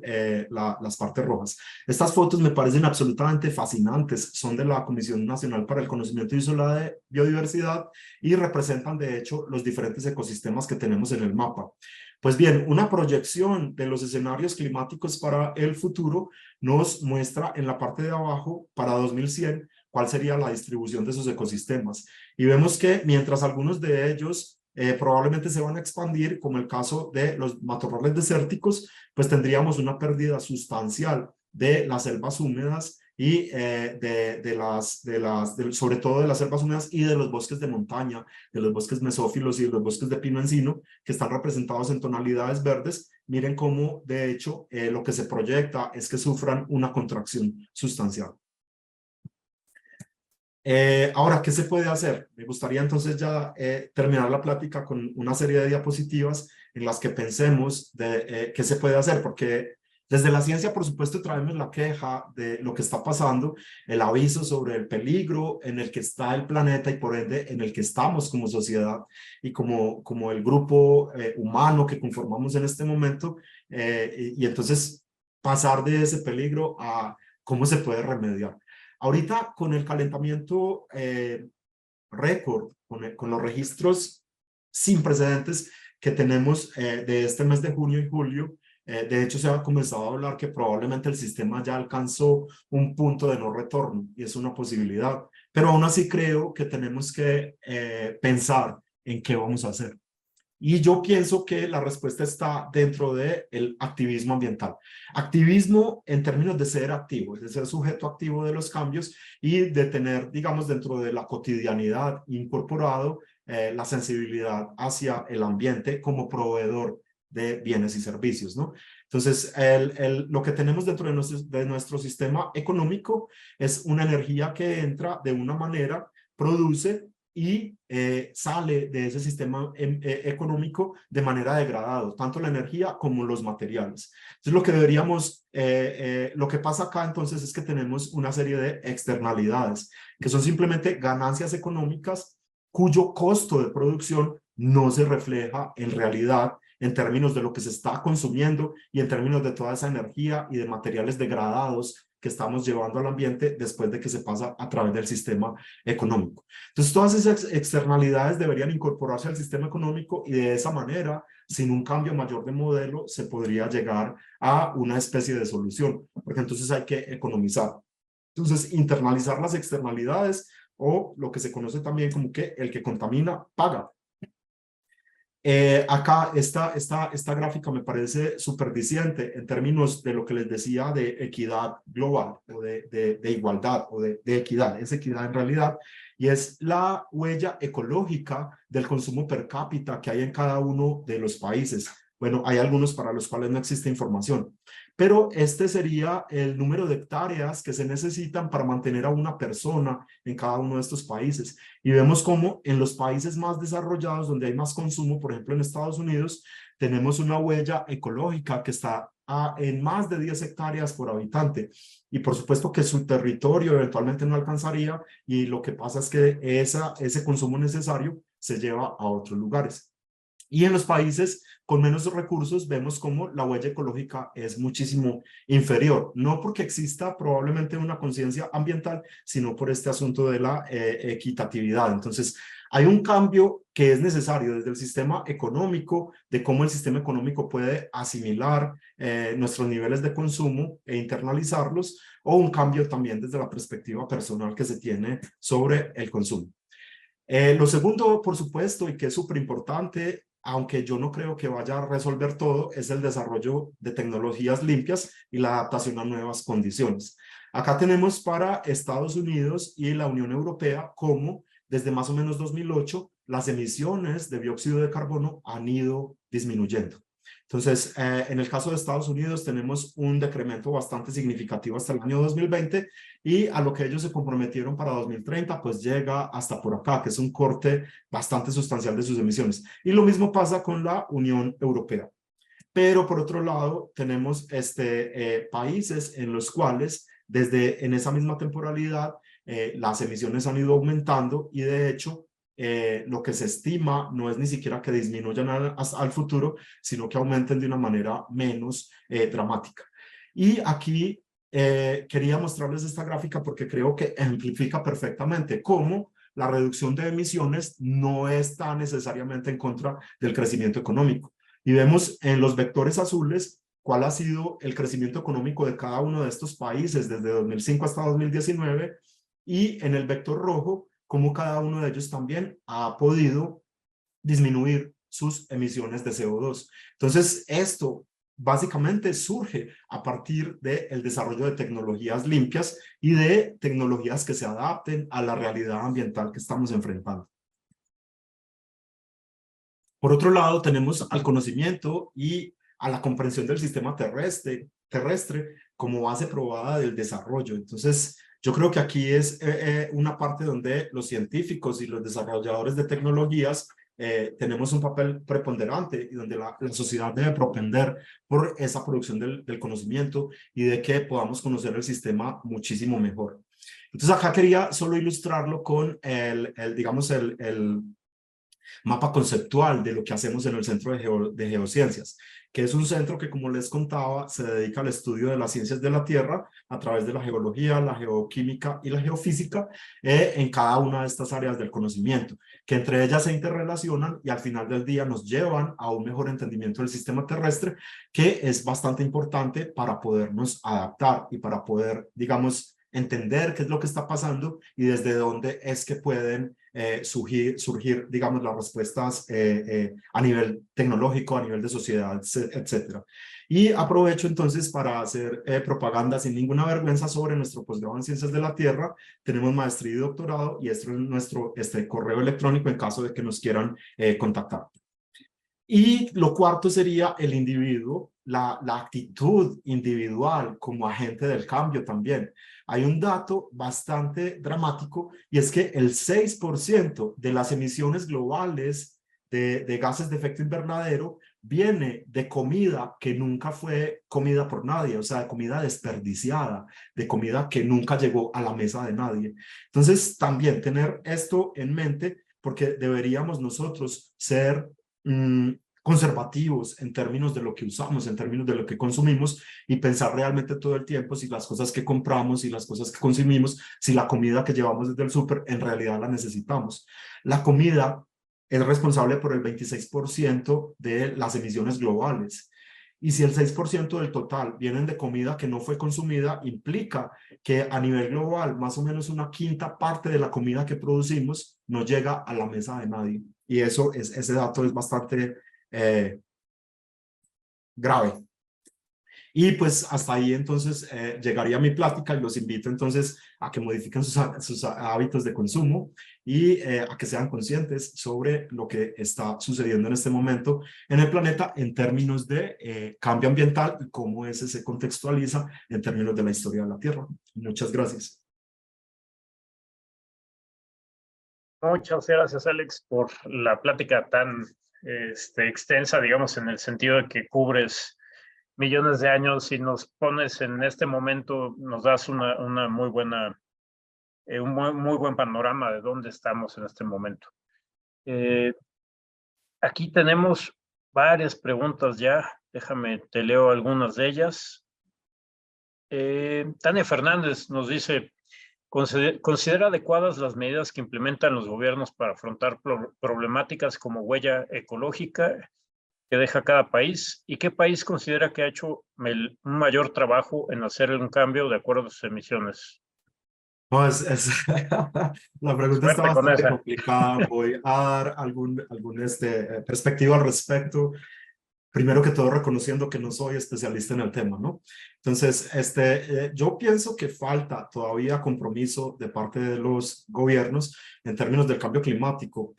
B: las partes rojas. Estas fotos me parecen absolutamente fascinantes, son de la Comisión Nacional para el Conocimiento y Uso de la Biodiversidad y representan de hecho los diferentes ecosistemas que tenemos en el mapa. Pues bien, una proyección de los escenarios climáticos para el futuro nos muestra en la parte de abajo, para 2100, cuál sería la distribución de esos ecosistemas. Y vemos que mientras algunos de ellos probablemente se van a expandir, como el caso de los matorrales desérticos, pues tendríamos una pérdida sustancial de las selvas húmedas y sobre todo de las selvas húmedas y de los bosques de montaña, de los bosques mesófilos y de los bosques de pino encino, que están representados en tonalidades verdes. Miren cómo, de hecho, lo que se proyecta es que sufran una contracción sustancial. Ahora, ¿qué se puede hacer? Me gustaría entonces ya terminar la plática con una serie de diapositivas en las que pensemos de qué se puede hacer, porque desde la ciencia, por supuesto, traemos la queja de lo que está pasando, el aviso sobre el peligro en el que está el planeta y por ende en el que estamos como sociedad y como el grupo humano que conformamos en este momento, y entonces pasar de ese peligro a cómo se puede remediar. Ahorita con el calentamiento récord, con los registros sin precedentes que tenemos de este mes de junio y julio, de hecho se ha comenzado a hablar que probablemente el sistema ya alcanzó un punto de no retorno y es una posibilidad, pero aún así creo que tenemos que pensar en qué vamos a hacer. Y yo pienso que la respuesta está dentro del activismo ambiental. Activismo en términos de ser activo, de ser sujeto activo de los cambios y de tener, digamos, dentro de la cotidianidad incorporado la sensibilidad hacia el ambiente como proveedor de bienes y servicios, ¿no? Entonces, lo que tenemos dentro de nuestro sistema económico es una energía que entra de una manera, produce y sale de ese sistema económico de manera degradada, tanto la energía como los materiales. Entonces lo que deberíamos, lo que pasa acá entonces es que tenemos una serie de externalidades, que son simplemente ganancias económicas cuyo costo de producción no se refleja en realidad en términos de lo que se está consumiendo y en términos de toda esa energía y de materiales degradados que estamos llevando al ambiente después de que se pasa a través del sistema económico. Entonces, todas esas externalidades deberían incorporarse al sistema económico y de esa manera, sin un cambio mayor de modelo, se podría llegar a una especie de solución, porque entonces hay que economizar. Entonces, internalizar las externalidades o lo que se conoce también como que el que contamina paga. Acá esta gráfica me parece superdiciente en términos de lo que les decía de equidad global o de igualdad o de equidad, es equidad en realidad, y es la huella ecológica del consumo per cápita que hay en cada uno de los países. Bueno, hay algunos para los cuales no existe información, pero este sería el número de hectáreas que se necesitan para mantener a una persona en cada uno de estos países. Y vemos cómo en los países más desarrollados, donde hay más consumo, por ejemplo en Estados Unidos, tenemos una huella ecológica que está en más de 10 hectáreas por habitante. Y por supuesto que su territorio eventualmente no alcanzaría y lo que pasa es que ese consumo necesario se lleva a otros lugares. Y en los países con menos recursos vemos como la huella ecológica es muchísimo inferior, no porque exista probablemente una conciencia ambiental, sino por este asunto de la equitatividad. Entonces, hay un cambio que es necesario desde el sistema económico, de cómo el sistema económico puede asimilar nuestros niveles de consumo e internalizarlos, o un cambio también desde la perspectiva personal que se tiene sobre el consumo. Lo segundo, por supuesto, y que es súper importante, aunque yo no creo que vaya a resolver todo, es el desarrollo de tecnologías limpias y la adaptación a nuevas condiciones. Acá tenemos para Estados Unidos y la Unión Europea como desde más o menos 2008 las emisiones de dióxido de carbono han ido disminuyendo. Entonces, en el caso de Estados Unidos tenemos un decremento bastante significativo hasta el año 2020 y a lo que ellos se comprometieron para 2030, pues llega hasta por acá, que es un corte bastante sustancial de sus emisiones. Y lo mismo pasa con la Unión Europea. Pero por otro lado, tenemos países en los cuales desde en esa misma temporalidad las emisiones han ido aumentando y de hecho lo que se estima no es ni siquiera que disminuyan al futuro, sino que aumenten de una manera menos dramática. Y aquí quería mostrarles esta gráfica porque creo que ejemplifica perfectamente cómo la reducción de emisiones no está necesariamente en contra del crecimiento económico. Y vemos en los vectores azules cuál ha sido el crecimiento económico de cada uno de estos países desde 2005 hasta 2019 y en el vector rojo cómo cada uno de ellos también ha podido disminuir sus emisiones de CO2. Entonces, esto básicamente surge a partir del desarrollo de tecnologías limpias y de tecnologías que se adapten a la realidad ambiental que estamos enfrentando. Por otro lado, tenemos al conocimiento y a la comprensión del sistema terrestre como base probada del desarrollo. Entonces, yo creo que aquí es una parte donde los científicos y los desarrolladores de tecnologías tenemos un papel preponderante y donde la sociedad debe propender por esa producción del conocimiento y de que podamos conocer el sistema muchísimo mejor. Entonces, acá quería solo ilustrarlo con digamos, el mapa conceptual de lo que hacemos en el Centro de Geociencias, que es un centro que, como les contaba, se dedica al estudio de las ciencias de la Tierra a través de la geología, la geoquímica y la geofísica en cada una de estas áreas del conocimiento, que entre ellas se interrelacionan y al final del día nos llevan a un mejor entendimiento del sistema terrestre, que es bastante importante para podernos adaptar y para poder, digamos, entender qué es lo que está pasando y desde dónde es que pueden surgir, digamos, las respuestas a nivel tecnológico, a nivel de sociedad, etcétera. Y aprovecho entonces para hacer propaganda sin ninguna vergüenza sobre nuestro posgrado en Ciencias de la Tierra. Tenemos maestría y doctorado y esto es nuestro correo electrónico en caso de que nos quieran contactar. Y lo cuarto sería el individuo, la actitud individual como agente del cambio también. Hay un dato bastante dramático y es que el 6% de las emisiones globales de gases de efecto invernadero viene de comida que nunca fue comida por nadie, o sea, de comida desperdiciada, de comida que nunca llegó a la mesa de nadie. Entonces, también tener esto en mente porque deberíamos nosotros ser conservativos en términos de lo que usamos, en términos de lo que consumimos y pensar realmente todo el tiempo si las cosas que compramos, si las cosas que consumimos, si la comida que llevamos desde el súper en realidad la necesitamos. La comida es responsable por el 26% de las emisiones globales. Y si el 6% del total vienen de comida que no fue consumida, implica que a nivel global más o menos una quinta parte de la comida que producimos no llega a la mesa de nadie. Y ese dato es bastante grave. Y pues hasta ahí entonces llegaría mi plática y los invito entonces a que modifiquen sus hábitos de consumo y a que sean conscientes sobre lo que está sucediendo en este momento en el planeta en términos de cambio ambiental y cómo ese se contextualiza en términos de la historia de la Tierra. Muchas gracias.
A: Muchas gracias, Alex, por la plática tan extensa, digamos, en el sentido de que cubres millones de años y nos pones en este momento, nos das una muy buena, un muy buen panorama de dónde estamos en este momento. Aquí tenemos varias preguntas ya. Déjame, te leo algunas de ellas. Tania Fernández nos dice, ¿considera adecuadas las medidas que implementan los gobiernos para afrontar problemáticas como huella ecológica que deja cada país? ¿Y qué país considera que ha hecho un mayor trabajo en hacer un cambio de acuerdo a sus emisiones?
B: No, la pregunta está
A: Suerte con
B: bastante
A: esa.
B: complicada. Voy a dar perspectiva al respecto. Primero que todo, reconociendo que no soy especialista en el tema, ¿no? Entonces, yo pienso que falta todavía compromiso de parte de los gobiernos en términos del cambio climático,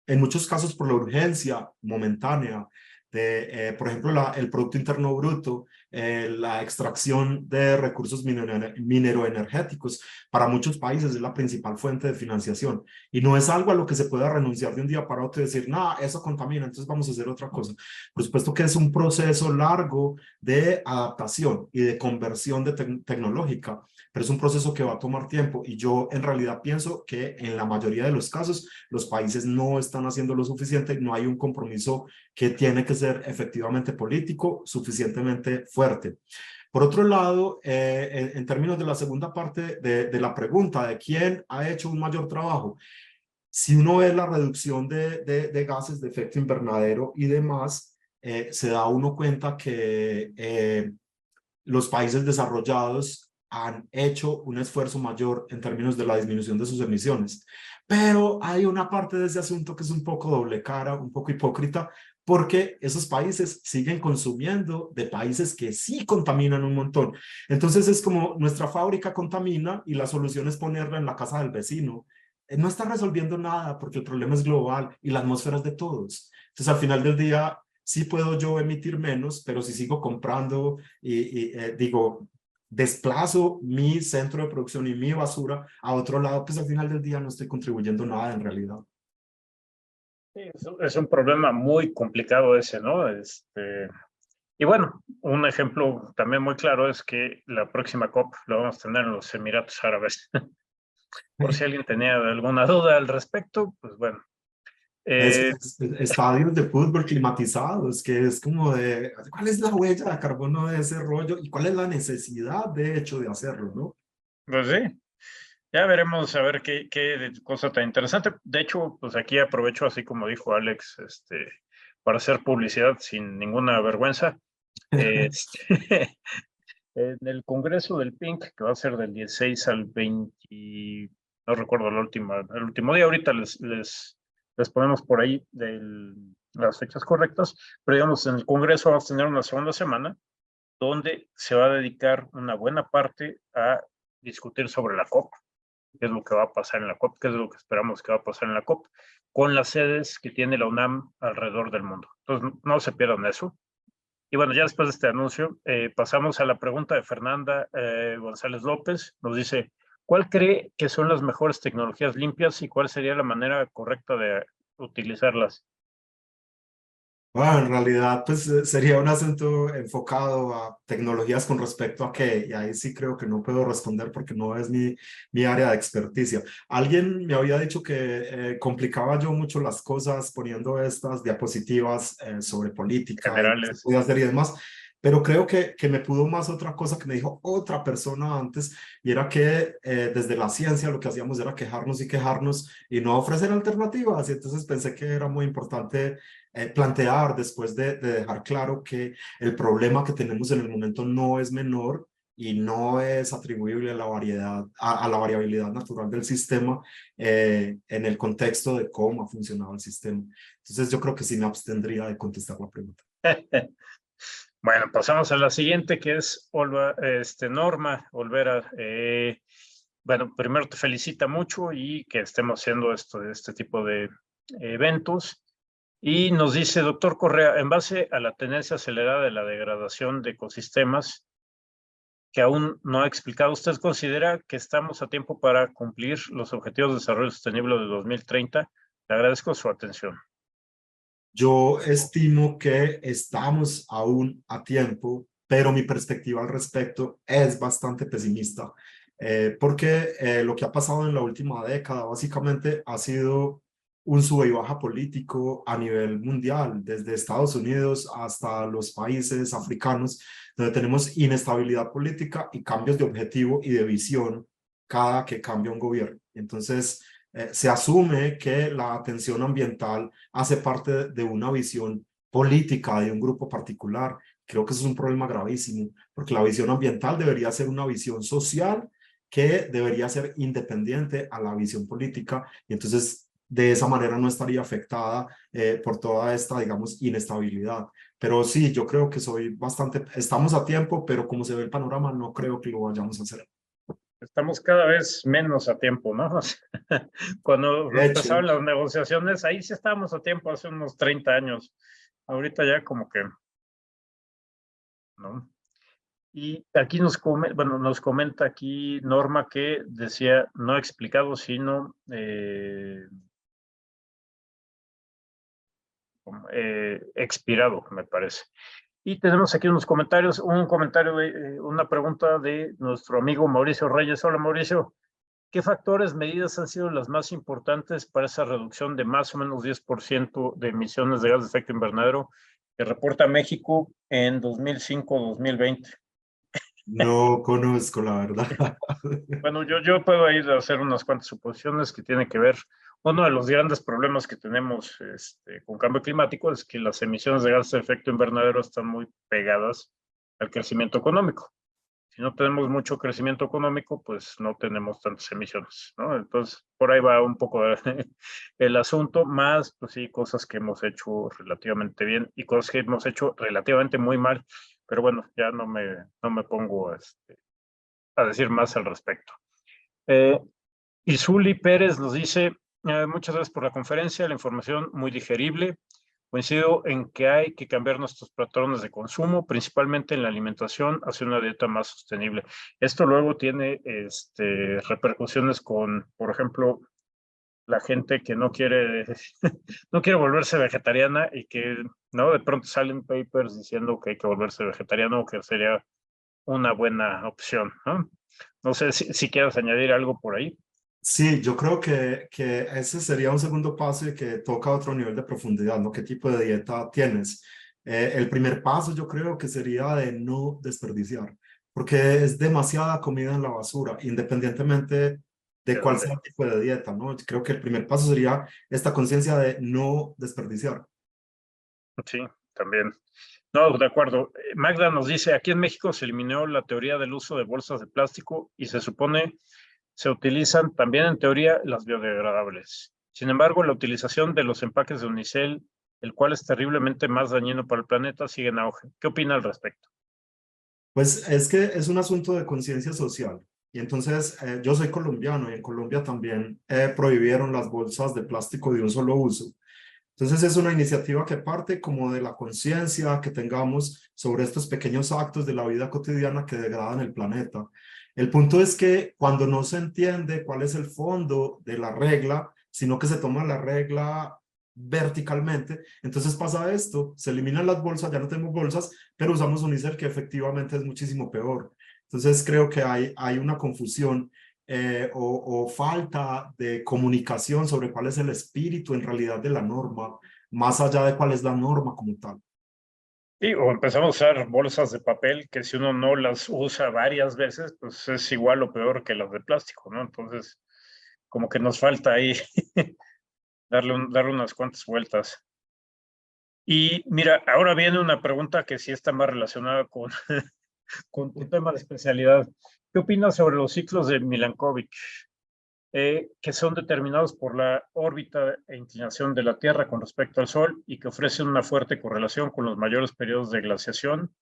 B: en muchos casos por la urgencia momentánea de, por ejemplo, el Producto Interno Bruto, la extracción de recursos mineroenergéticos. Para muchos países es la principal fuente de financiación y no es algo a lo que se pueda renunciar de un día para otro y decir, no, eso contamina, entonces vamos a hacer otra cosa. Por supuesto que es un proceso largo de adaptación y de conversión tecnológica, pero es un proceso que va a tomar tiempo y yo en realidad pienso que en la mayoría de los casos los países no están haciendo lo suficiente, no hay un compromiso que tiene que ser efectivamente político, suficientemente fuerte. Por otro lado, en términos de la segunda parte de la pregunta de quién ha hecho un mayor trabajo, si uno ve la reducción de gases de efecto invernadero y demás, se da uno cuenta que los países desarrollados han hecho un esfuerzo mayor en términos de la disminución de sus emisiones. Pero hay una parte de ese asunto que es un poco doble cara, un poco hipócrita, porque esos países siguen consumiendo de países que sí contaminan un montón. Entonces es como nuestra fábrica contamina y la solución es ponerla en la casa del vecino. No está resolviendo nada porque el problema es global y la atmósfera es de todos. Entonces al final del día sí puedo yo emitir menos, pero si sigo comprando digo, desplazo mi centro de producción y mi basura a otro lado, pues al final del día no estoy contribuyendo nada en realidad.
A: Sí, es un problema muy complicado ese, ¿no? Y bueno, un ejemplo también muy claro es que la próxima COP lo vamos a tener en los Emiratos Árabes. Por si alguien tenía alguna duda al respecto, pues bueno.
B: Estadios de fútbol climatizados, que es como de, ¿cuál es la huella de carbono de ese rollo y cuál es la necesidad de hecho de hacerlo, ¿no?
A: Pues sí, ya veremos a ver qué cosa tan interesante. De hecho, pues aquí aprovecho, así como dijo Alex, para hacer publicidad sin ninguna vergüenza. Este, en el Congreso del PINC, que va a ser del 16 al 20, no recuerdo el último día, ahorita les ponemos por ahí las fechas correctas, pero digamos, en el Congreso vamos a tener una segunda semana donde se va a dedicar una buena parte a discutir sobre la COP, qué es lo que va a pasar en la COP, qué es lo que esperamos que va a pasar en la COP, con las sedes que tiene la UNAM alrededor del mundo. Entonces, no se pierdan eso. Y bueno, ya después de este anuncio, pasamos a la pregunta de Fernanda González López. Nos dice, ¿cuál cree que son las mejores tecnologías limpias y cuál sería la manera correcta de utilizarlas?
B: Bueno, en realidad, pues sería un asunto enfocado a tecnologías con respecto a qué, y ahí sí creo que no puedo responder porque no es mi área de experticia. Alguien me había dicho que complicaba yo mucho las cosas poniendo estas diapositivas sobre política y qué se
A: Generales.
B: podía hacer y demás, pero creo que me pudo más otra cosa que me dijo otra persona antes, y era que desde la ciencia lo que hacíamos era quejarnos y quejarnos y no ofrecer alternativas, y entonces pensé que era muy importante plantear después de dejar claro que el problema que tenemos en el momento no es menor y no es atribuible a la variedad, a la variabilidad natural del sistema en el contexto de cómo ha funcionado el sistema. Entonces yo creo que sí me abstendría de contestar la pregunta.
A: Bueno, pasamos a la siguiente, que es Norma Olvera. Bueno, primero te felicita mucho y que estemos haciendo este tipo de eventos. Y nos dice, doctor Correa, en base a la tendencia acelerada de la degradación de ecosistemas que aún no ha explicado, ¿usted considera que estamos a tiempo para cumplir los Objetivos de Desarrollo Sostenible de 2030? Le agradezco su atención.
B: Yo estimo que estamos aún a tiempo, pero mi perspectiva al respecto es bastante pesimista, porque lo que ha pasado en la última década básicamente ha sido un sube y baja político a nivel mundial, desde Estados Unidos hasta los países africanos, donde tenemos inestabilidad política y cambios de objetivo y de visión cada que cambia un gobierno. Entonces, se asume que la atención ambiental hace parte de una visión política de un grupo particular. Creo que eso es un problema gravísimo, porque la visión ambiental debería ser una visión social que debería ser independiente a la visión política, y entonces de esa manera no estaría afectada por toda esta, digamos, inestabilidad. Pero sí, yo creo que estamos a tiempo, pero como se ve el panorama, no creo que lo vayamos a hacer.
A: Estamos cada vez menos a tiempo, ¿no? Cuando
B: De hecho,
A: empezaban las negociaciones, ahí sí estábamos a tiempo, hace unos 30 años. Ahorita ya como que, ¿no? Y aquí nos comenta aquí Norma que decía, no explicado, sino expirado, me parece. Y tenemos aquí unos comentarios, un comentario, una pregunta de nuestro amigo Mauricio Reyes. Hola, Mauricio. ¿Qué factores, medidas han sido las más importantes para esa reducción de más o menos 10% de emisiones de gases de efecto invernadero que reporta México en 2005-2020?
B: no conozco la verdad.
A: Bueno, yo puedo ir a hacer unas cuantas suposiciones que tiene que ver. Uno de los grandes problemas que tenemos con cambio climático es que las emisiones de gases de efecto invernadero están muy pegadas al crecimiento económico. Si no tenemos mucho crecimiento económico, pues no tenemos tantas emisiones, ¿no? Entonces, por ahí va un poco el asunto, más, pues sí, cosas que hemos hecho relativamente bien y cosas que hemos hecho relativamente muy mal, pero bueno, ya no me pongo a decir más al respecto. Isuli Pérez nos dice, muchas gracias por la conferencia, la información muy digerible. Coincido en que hay que cambiar nuestros patrones de consumo, principalmente en la alimentación, hacia una dieta más sostenible. Esto luego tiene repercusiones con, por ejemplo, la gente que no quiere, no quiere volverse vegetariana y que, ¿no? De pronto salen papers diciendo que hay que volverse vegetariano o que sería una buena opción, ¿no? No sé si quieres añadir algo por ahí.
B: Sí, yo creo que ese sería un segundo paso y que toca otro nivel de profundidad, ¿no? ¿Qué tipo de dieta tienes? El primer paso yo creo que sería de no desperdiciar, porque es demasiada comida en la basura, independientemente de
A: ¿De
B: cuál
A: dónde?
B: sea el tipo de dieta, ¿no? Creo que el primer paso sería esta conciencia de no desperdiciar.
A: Sí, también. No, de acuerdo. Magda nos dice, aquí en México se eliminó la teoría del uso de bolsas de plástico y se supone se utilizan también en teoría las biodegradables. Sin embargo, la utilización de los empaques de unicel, el cual es terriblemente más dañino para el planeta, sigue en auge. ¿Qué opina al respecto?
B: Pues es que es un asunto de conciencia social. Y entonces yo soy colombiano y en Colombia también prohibieron las bolsas de plástico de un solo uso. Entonces es una iniciativa que parte como de la conciencia que tengamos sobre estos pequeños actos de la vida cotidiana que degradan el planeta. El punto es que cuando no se entiende cuál es el fondo de la regla, sino que se toma la regla verticalmente, entonces pasa esto, se eliminan las bolsas, ya no tenemos bolsas, pero usamos unicel que efectivamente es muchísimo peor. Entonces creo que hay una confusión o falta de comunicación sobre cuál es el espíritu en realidad de la norma, más allá de cuál es la norma como tal.
A: Sí, o empezamos a usar bolsas de papel que si uno no las usa varias veces, pues es igual o peor que las de plástico, ¿no? Entonces, como que nos falta ahí darle unas cuantas vueltas. Y mira, ahora viene una pregunta que sí está más relacionada con tu tema de especialidad. ¿Qué opinas sobre los ciclos de Milankovitch, que son determinados por la órbita e inclinación de la Tierra con respecto al Sol y que ofrecen una fuerte correlación con los mayores periodos de glaciación,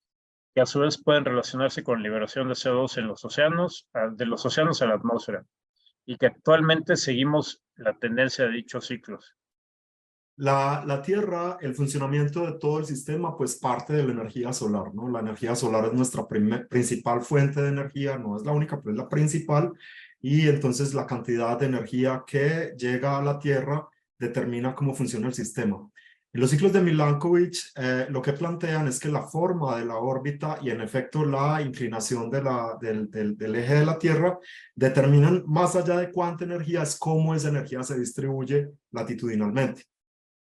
A: que a su vez pueden relacionarse con la liberación de CO2 en los océanos, de los océanos a la atmósfera, y que actualmente seguimos la tendencia de dichos ciclos?
B: La Tierra, el funcionamiento de todo el sistema, pues parte de la energía solar, ¿no? La energía solar es nuestra principal fuente de energía, no es la única, pero es la principal, y entonces la cantidad de energía que llega a la Tierra determina cómo funciona el sistema. En los ciclos de Milankovitch, lo que plantean es que la forma de la órbita y en efecto la inclinación del eje de la Tierra determinan más allá de cuánta energía es cómo esa energía se distribuye latitudinalmente.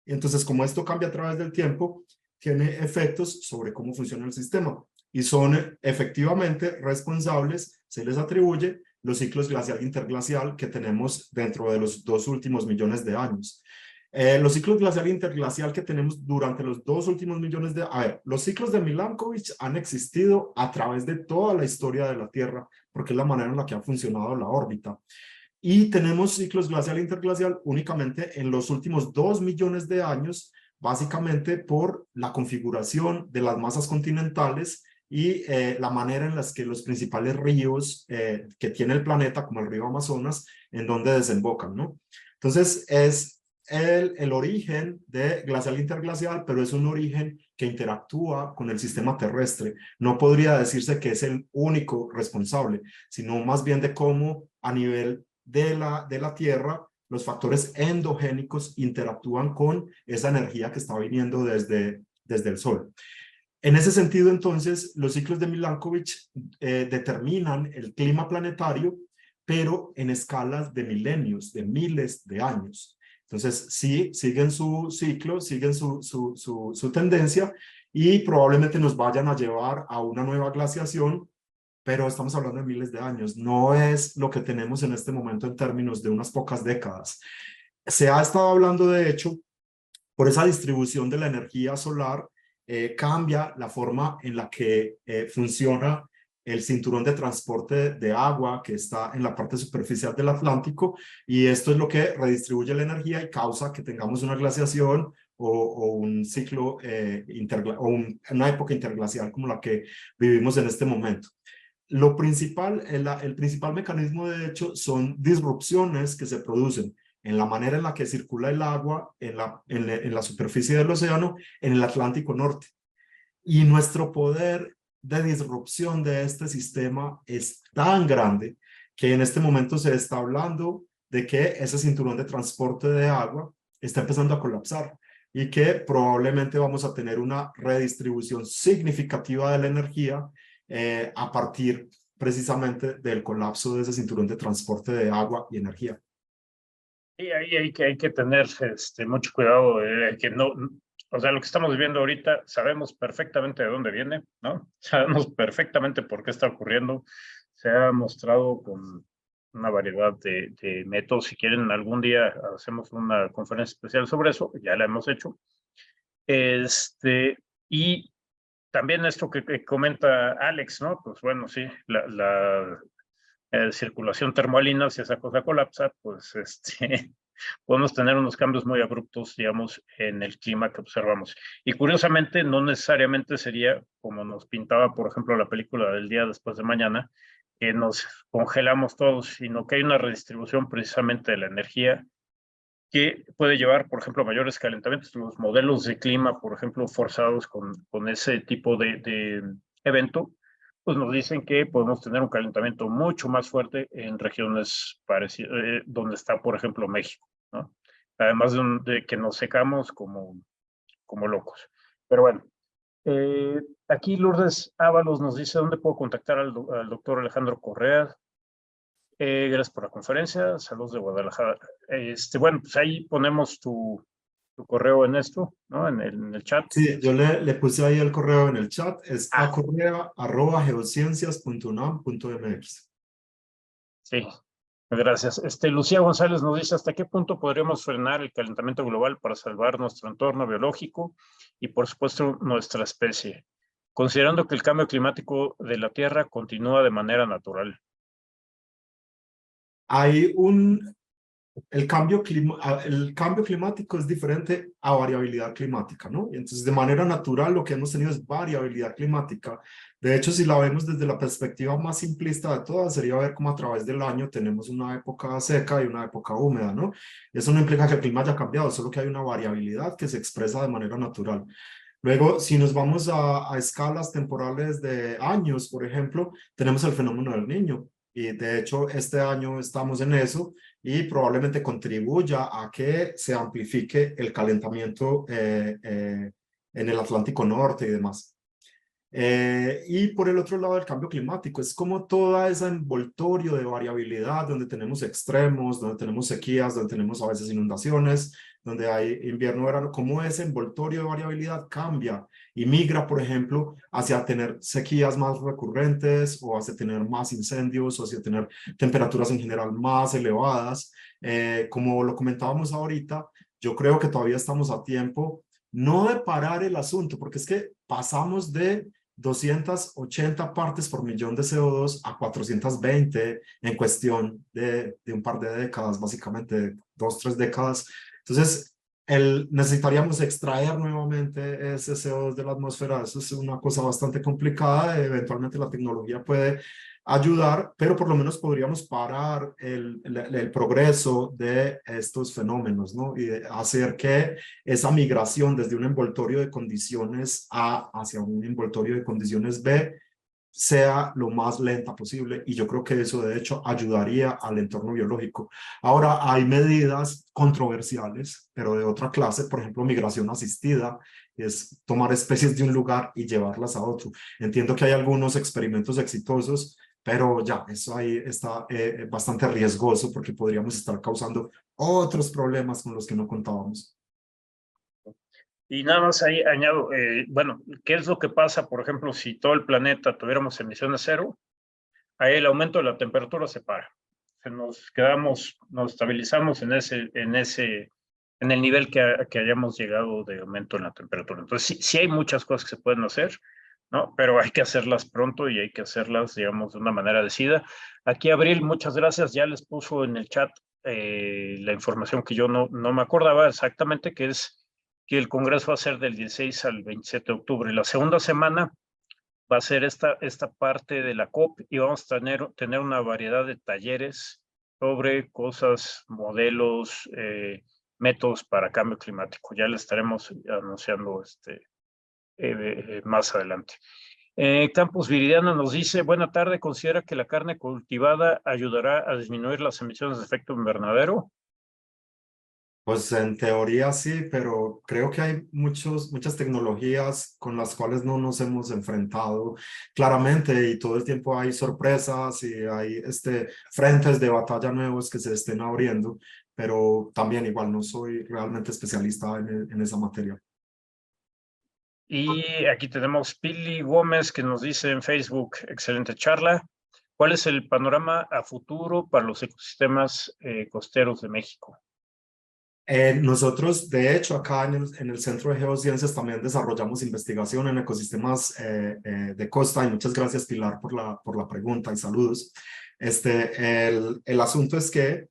B: Y entonces, como esto cambia a través del tiempo, tiene efectos sobre cómo funciona el sistema y son efectivamente responsables, se les atribuye los ciclos glacial e interglacial que tenemos dentro de los 2 últimos millones de años. Los ciclos glacial e interglacial que tenemos durante los 2 últimos millones de... A ver, los ciclos de Milankovitch han existido a través de toda la historia de la Tierra, porque es la manera en la que ha funcionado la órbita. Y tenemos ciclos glacial e interglacial únicamente en los últimos 2 millones de años, básicamente por la configuración de las masas continentales y la manera en la que los principales ríos que tiene el planeta, como el río Amazonas, en donde desembocan, ¿no? Entonces, es el origen de glacial interglacial, pero es un origen que interactúa con el sistema terrestre. No podría decirse que es el único responsable, sino más bien de cómo a nivel de la Tierra los factores endogénicos interactúan con esa energía que está viniendo desde el Sol. En ese sentido, entonces, los ciclos de Milankovitch determinan el clima planetario, pero en escalas de milenios, de miles de años. Entonces, sí, siguen su ciclo, siguen su tendencia y probablemente nos vayan a llevar a una nueva glaciación, pero estamos hablando de miles de años. No es lo que tenemos en este momento en términos de unas pocas décadas. Se ha estado hablando, de hecho, por esa distribución de la energía solar, cambia la forma en la que funciona el cinturón de transporte de agua que está en la parte superficial del Atlántico, y esto es lo que redistribuye la energía y causa que tengamos una glaciación o un ciclo, una época interglacial como la que vivimos en este momento. Lo principal, el principal mecanismo de hecho son disrupciones que se producen en la manera en la que circula el agua en la superficie del océano en el Atlántico Norte. Y nuestro poder de disrupción de este sistema es tan grande que en este momento se está hablando de que ese cinturón de transporte de agua está empezando a colapsar y que probablemente vamos a tener una redistribución significativa de la energía a partir precisamente del colapso de ese cinturón de transporte de agua y energía.
A: Y ahí hay que tener mucho cuidado de que no, o sea, lo que estamos viviendo ahorita, sabemos perfectamente de dónde viene, ¿no? Sabemos perfectamente por qué está ocurriendo. Se ha mostrado con una variedad de métodos. Si quieren, algún día hacemos una conferencia especial sobre eso, ya la hemos hecho. Y también esto que comenta Alex, ¿no? Pues bueno, sí, la circulación termoalina, si esa cosa colapsa, pues podemos tener unos cambios muy abruptos, digamos, en el clima que observamos. Y curiosamente, no necesariamente sería como nos pintaba, por ejemplo, la película del día después de mañana, que nos congelamos todos, sino que hay una redistribución precisamente de la energía que puede llevar, por ejemplo, a mayores calentamientos. Los modelos de clima, por ejemplo, forzados con ese tipo de evento, pues nos dicen que podemos tener un calentamiento mucho más fuerte en regiones parecidas, donde está, por ejemplo, México, ¿no? Además de que nos secamos como locos. Pero bueno, aquí Lourdes Ábalos nos dice dónde puedo contactar al doctor Alejandro Correa. Gracias por la conferencia. Saludos de Guadalajara. Bueno, pues ahí ponemos tu correo en esto, ¿no? En el chat.
B: Sí, yo le puse ahí el correo en el chat, es acorrea@geociencias.unam.mx.
A: Sí, gracias. Lucía González nos dice, ¿hasta qué punto podremos frenar el calentamiento global para salvar nuestro entorno biológico y, por supuesto, nuestra especie, considerando que el cambio climático de la Tierra continúa de manera natural?
B: Hay el cambio climático es diferente a variabilidad climática, ¿no? Y entonces, de manera natural, lo que hemos tenido es variabilidad climática. De hecho, si la vemos desde la perspectiva más simplista de todas, sería ver cómo a través del año tenemos una época seca y una época húmeda, ¿no? Eso no implica que el clima haya cambiado, solo que hay una variabilidad que se expresa de manera natural. Luego, si nos vamos a escalas temporales de años, por ejemplo, tenemos el fenómeno del Niño. y de hecho este año estamos en eso y probablemente contribuya a que se amplifique el calentamiento en el Atlántico Norte y demás. Y por el otro lado, el cambio climático es como toda esa envoltorio de variabilidad donde tenemos extremos, donde tenemos sequías, donde tenemos a veces inundaciones, donde hay invierno, verano, como ese envoltorio de variabilidad cambia y migra, por ejemplo, hacia tener sequías más recurrentes o hacia tener más incendios o hacia tener temperaturas en general más elevadas. Como lo comentábamos ahorita, yo creo que todavía estamos a tiempo no de parar el asunto, porque es que pasamos de 280 partes por millón de CO2 a 420 en cuestión de un par de décadas, básicamente 2, 3 décadas. Entonces, necesitaríamos extraer nuevamente ese CO2 de la atmósfera. Eso es una cosa bastante complicada. Eventualmente la tecnología puede ayudar, pero por lo menos podríamos parar el progreso de estos fenómenos, ¿no? Y hacer que esa migración desde un envoltorio de condiciones A hacia un envoltorio de condiciones B sea lo más lenta posible, y yo creo que eso de hecho ayudaría al entorno biológico. Ahora, hay medidas controversiales, pero de otra clase, por ejemplo, migración asistida, es tomar especies de un lugar y llevarlas a otro. Entiendo que hay algunos experimentos exitosos, pero ya, eso ahí está bastante riesgoso porque podríamos estar causando otros problemas con los que no contábamos.
A: Y nada más ahí añado, bueno, ¿qué es lo que pasa, por ejemplo, si todo el planeta tuviéramos emisiones cero? Ahí el aumento de la temperatura se para. Nos quedamos, nos estabilizamos en el nivel que hayamos llegado de aumento en la temperatura. Entonces, sí hay muchas cosas que se pueden hacer, ¿no? Pero hay que hacerlas pronto y hay que hacerlas, digamos, de una manera decidida. Aquí, Abril, muchas gracias. Ya les puso en el chat la información que yo no me acordaba exactamente, que es que el Congreso va a ser del 16 al 27 de octubre. La segunda semana va a ser esta parte de la COP y vamos a tener una variedad de talleres sobre cosas, modelos, métodos para cambio climático. Ya le estaremos anunciando más adelante. Campus Viridiana nos dice, buena tarde, ¿considera que la carne cultivada ayudará a disminuir las emisiones de efecto invernadero?
B: Pues en teoría sí, pero creo que hay muchas tecnologías con las cuales no nos hemos enfrentado claramente, y todo el tiempo hay sorpresas y hay frentes de batalla nuevos que se estén abriendo, pero también igual no soy realmente especialista en esa materia.
A: Y aquí tenemos Pili Gómez que nos dice en Facebook, excelente charla. ¿Cuál es el panorama a futuro para los ecosistemas costeros de México?
B: Nosotros, de hecho, acá en el Centro de Geociencias también desarrollamos investigación en ecosistemas de costa, y muchas gracias, Pilar, por la pregunta y saludos. El asunto es que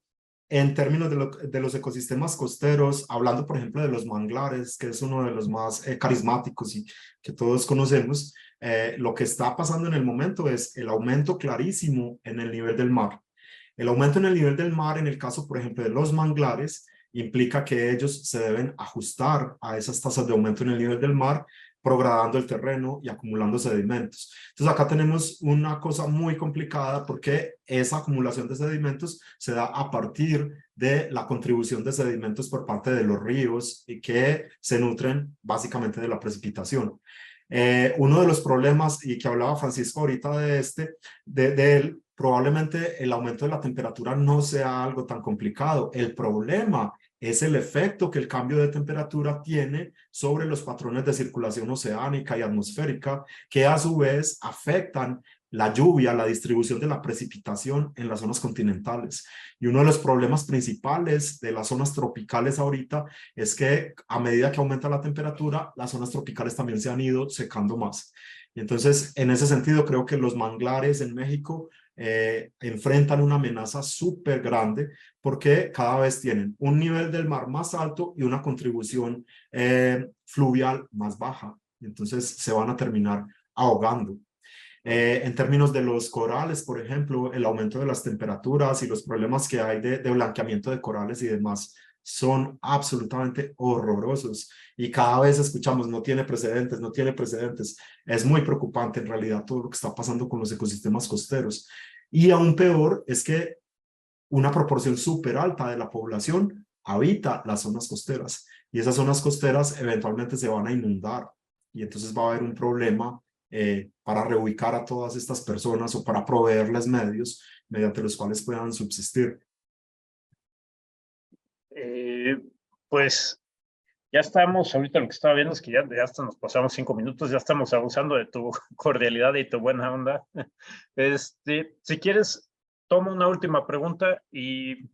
B: en términos de los ecosistemas costeros, hablando por ejemplo de los manglares, que es uno de los más carismáticos y que todos conocemos, lo que está pasando en el momento es el aumento clarísimo en el nivel del mar. El aumento en el nivel del mar, en el caso por ejemplo de los manglares, implica que ellos se deben ajustar a esas tasas de aumento en el nivel del mar, progradando el terreno y acumulando sedimentos. Entonces acá tenemos una cosa muy complicada, porque esa acumulación de sedimentos se da a partir de la contribución de sedimentos por parte de los ríos, y que se nutren básicamente de la precipitación. Uno de los problemas, y que hablaba Francisco ahorita de él, probablemente el aumento de la temperatura no sea algo tan complicado. El problema es el efecto que el cambio de temperatura tiene sobre los patrones de circulación oceánica y atmosférica, que a su vez afectan la lluvia, la distribución de la precipitación en las zonas continentales. Y uno de los problemas principales de las zonas tropicales ahorita es que a medida que aumenta la temperatura, las zonas tropicales también se han ido secando más. Y entonces, en ese sentido, creo que los manglares en México enfrentan una amenaza súper grande, porque cada vez tienen un nivel del mar más alto y una contribución fluvial más baja. Entonces se van a terminar ahogando. En términos de los corales, por ejemplo, el aumento de las temperaturas y los problemas que hay de blanqueamiento de corales y demás son absolutamente horrorosos, y cada vez escuchamos no tiene precedentes, no tiene precedentes. Es muy preocupante en realidad todo lo que está pasando con los ecosistemas costeros. Y aún peor es que una proporción súper alta de la población habita las zonas costeras y esas zonas costeras eventualmente se van a inundar y entonces va a haber un problema para reubicar a todas estas personas o para proveerles medios mediante los cuales puedan subsistir.
A: Pues ya estamos, ahorita lo que estaba viendo es que ya hasta nos pasamos 5 minutos, ya estamos abusando de tu cordialidad y tu buena onda. Si quieres, toma una última pregunta y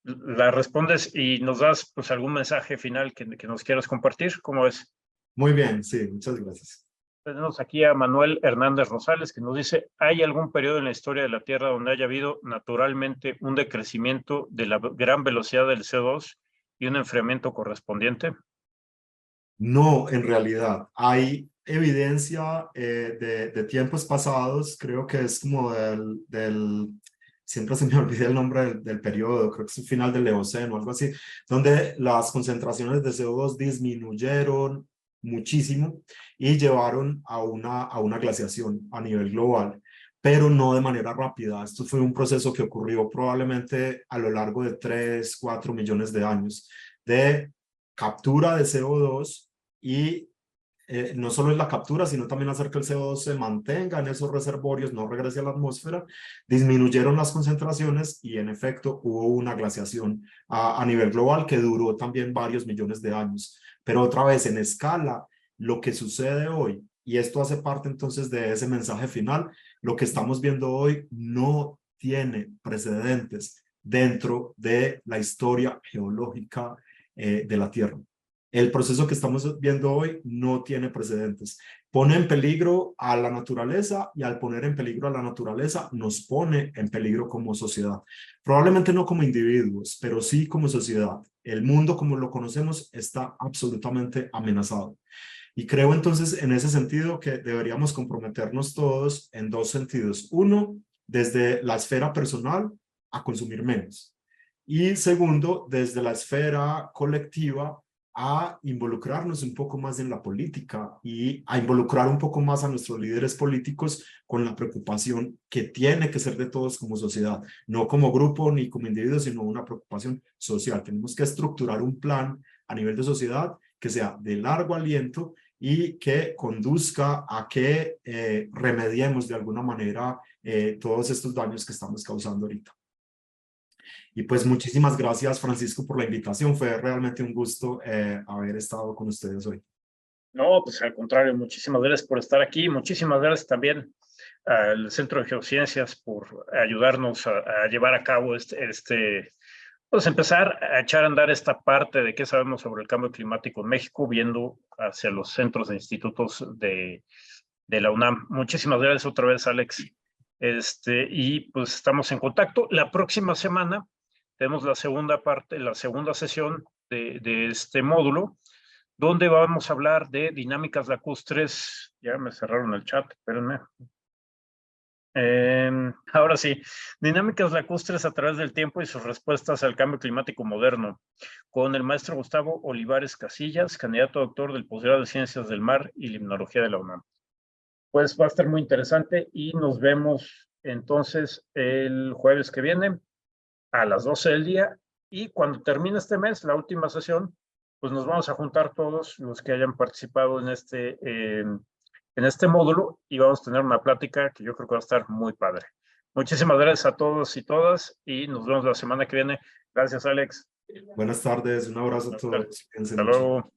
A: la respondes y nos das pues algún mensaje final que nos quieras compartir. ¿Cómo es?
B: Muy bien, sí, muchas gracias.
A: Tenemos aquí a Manuel Hernández Rosales que nos dice, ¿hay algún periodo en la historia de la Tierra donde haya habido naturalmente un decrecimiento de la gran velocidad del CO2 y un enfriamiento correspondiente?
B: No, en realidad, hay evidencia de tiempos pasados, creo que es como siempre se me olvida el nombre del periodo, creo que es el final del Eoceno o algo así, donde las concentraciones de CO2 disminuyeron muchísimo y llevaron a una glaciación a nivel global, pero no de manera rápida. Esto fue un proceso que ocurrió probablemente a lo largo de 3, 4 millones de años de captura de CO2 y no solo es la captura, sino también hacer que el CO2 se mantenga en esos reservorios, no regrese a la atmósfera, disminuyeron las concentraciones y en efecto hubo una glaciación a nivel global que duró también varios millones de años. Pero otra vez en escala, lo que sucede hoy, y esto hace parte entonces de ese mensaje final, lo que estamos viendo hoy no tiene precedentes dentro de la historia geológica de la Tierra. El proceso que estamos viendo hoy no tiene precedentes. Pone en peligro a la naturaleza y al poner en peligro a la naturaleza nos pone en peligro como sociedad. Probablemente no como individuos, pero sí como sociedad. El mundo como lo conocemos está absolutamente amenazado. Y creo entonces en ese sentido que deberíamos comprometernos todos en dos sentidos. Uno, desde la esfera personal a consumir menos. Y segundo, desde la esfera colectiva a involucrarnos un poco más en la política y a involucrar un poco más a nuestros líderes políticos con la preocupación que tiene que ser de todos como sociedad, no como grupo ni como individuo, sino una preocupación social. Tenemos que estructurar un plan a nivel de sociedad que sea de largo aliento y que conduzca a que remediemos de alguna manera todos estos daños que estamos causando ahorita. Y pues muchísimas gracias, Francisco, por la invitación. Fue realmente un gusto haber estado con ustedes hoy.
A: No, pues al contrario, muchísimas gracias por estar aquí. Muchísimas gracias también al Centro de Geociencias por ayudarnos a llevar a cabo pues empezar a echar a andar esta parte de qué sabemos sobre el cambio climático en México, viendo hacia los centros de institutos de la UNAM. Muchísimas gracias otra vez, Alex. Y pues estamos en contacto. La próxima semana tenemos la segunda parte, la segunda sesión de este módulo, donde vamos a hablar de dinámicas lacustres. Ya me cerraron el chat, espérenme. Ahora sí, dinámicas lacustres a través del tiempo y sus respuestas al cambio climático moderno, con el maestro Gustavo Olivares Casillas, candidato a doctor del posgrado de Ciencias del Mar y Limnología de la UNAM. Pues va a estar muy interesante y nos vemos entonces el jueves que viene a las 12 del día y cuando termine este mes, la última sesión, pues nos vamos a juntar todos los que hayan participado en este módulo y vamos a tener una plática que yo creo que va a estar muy padre. Muchísimas gracias a todos y todas y nos vemos la semana que viene. Gracias, Alex.
B: Buenas tardes, un abrazo a todos.
A: Hasta luego.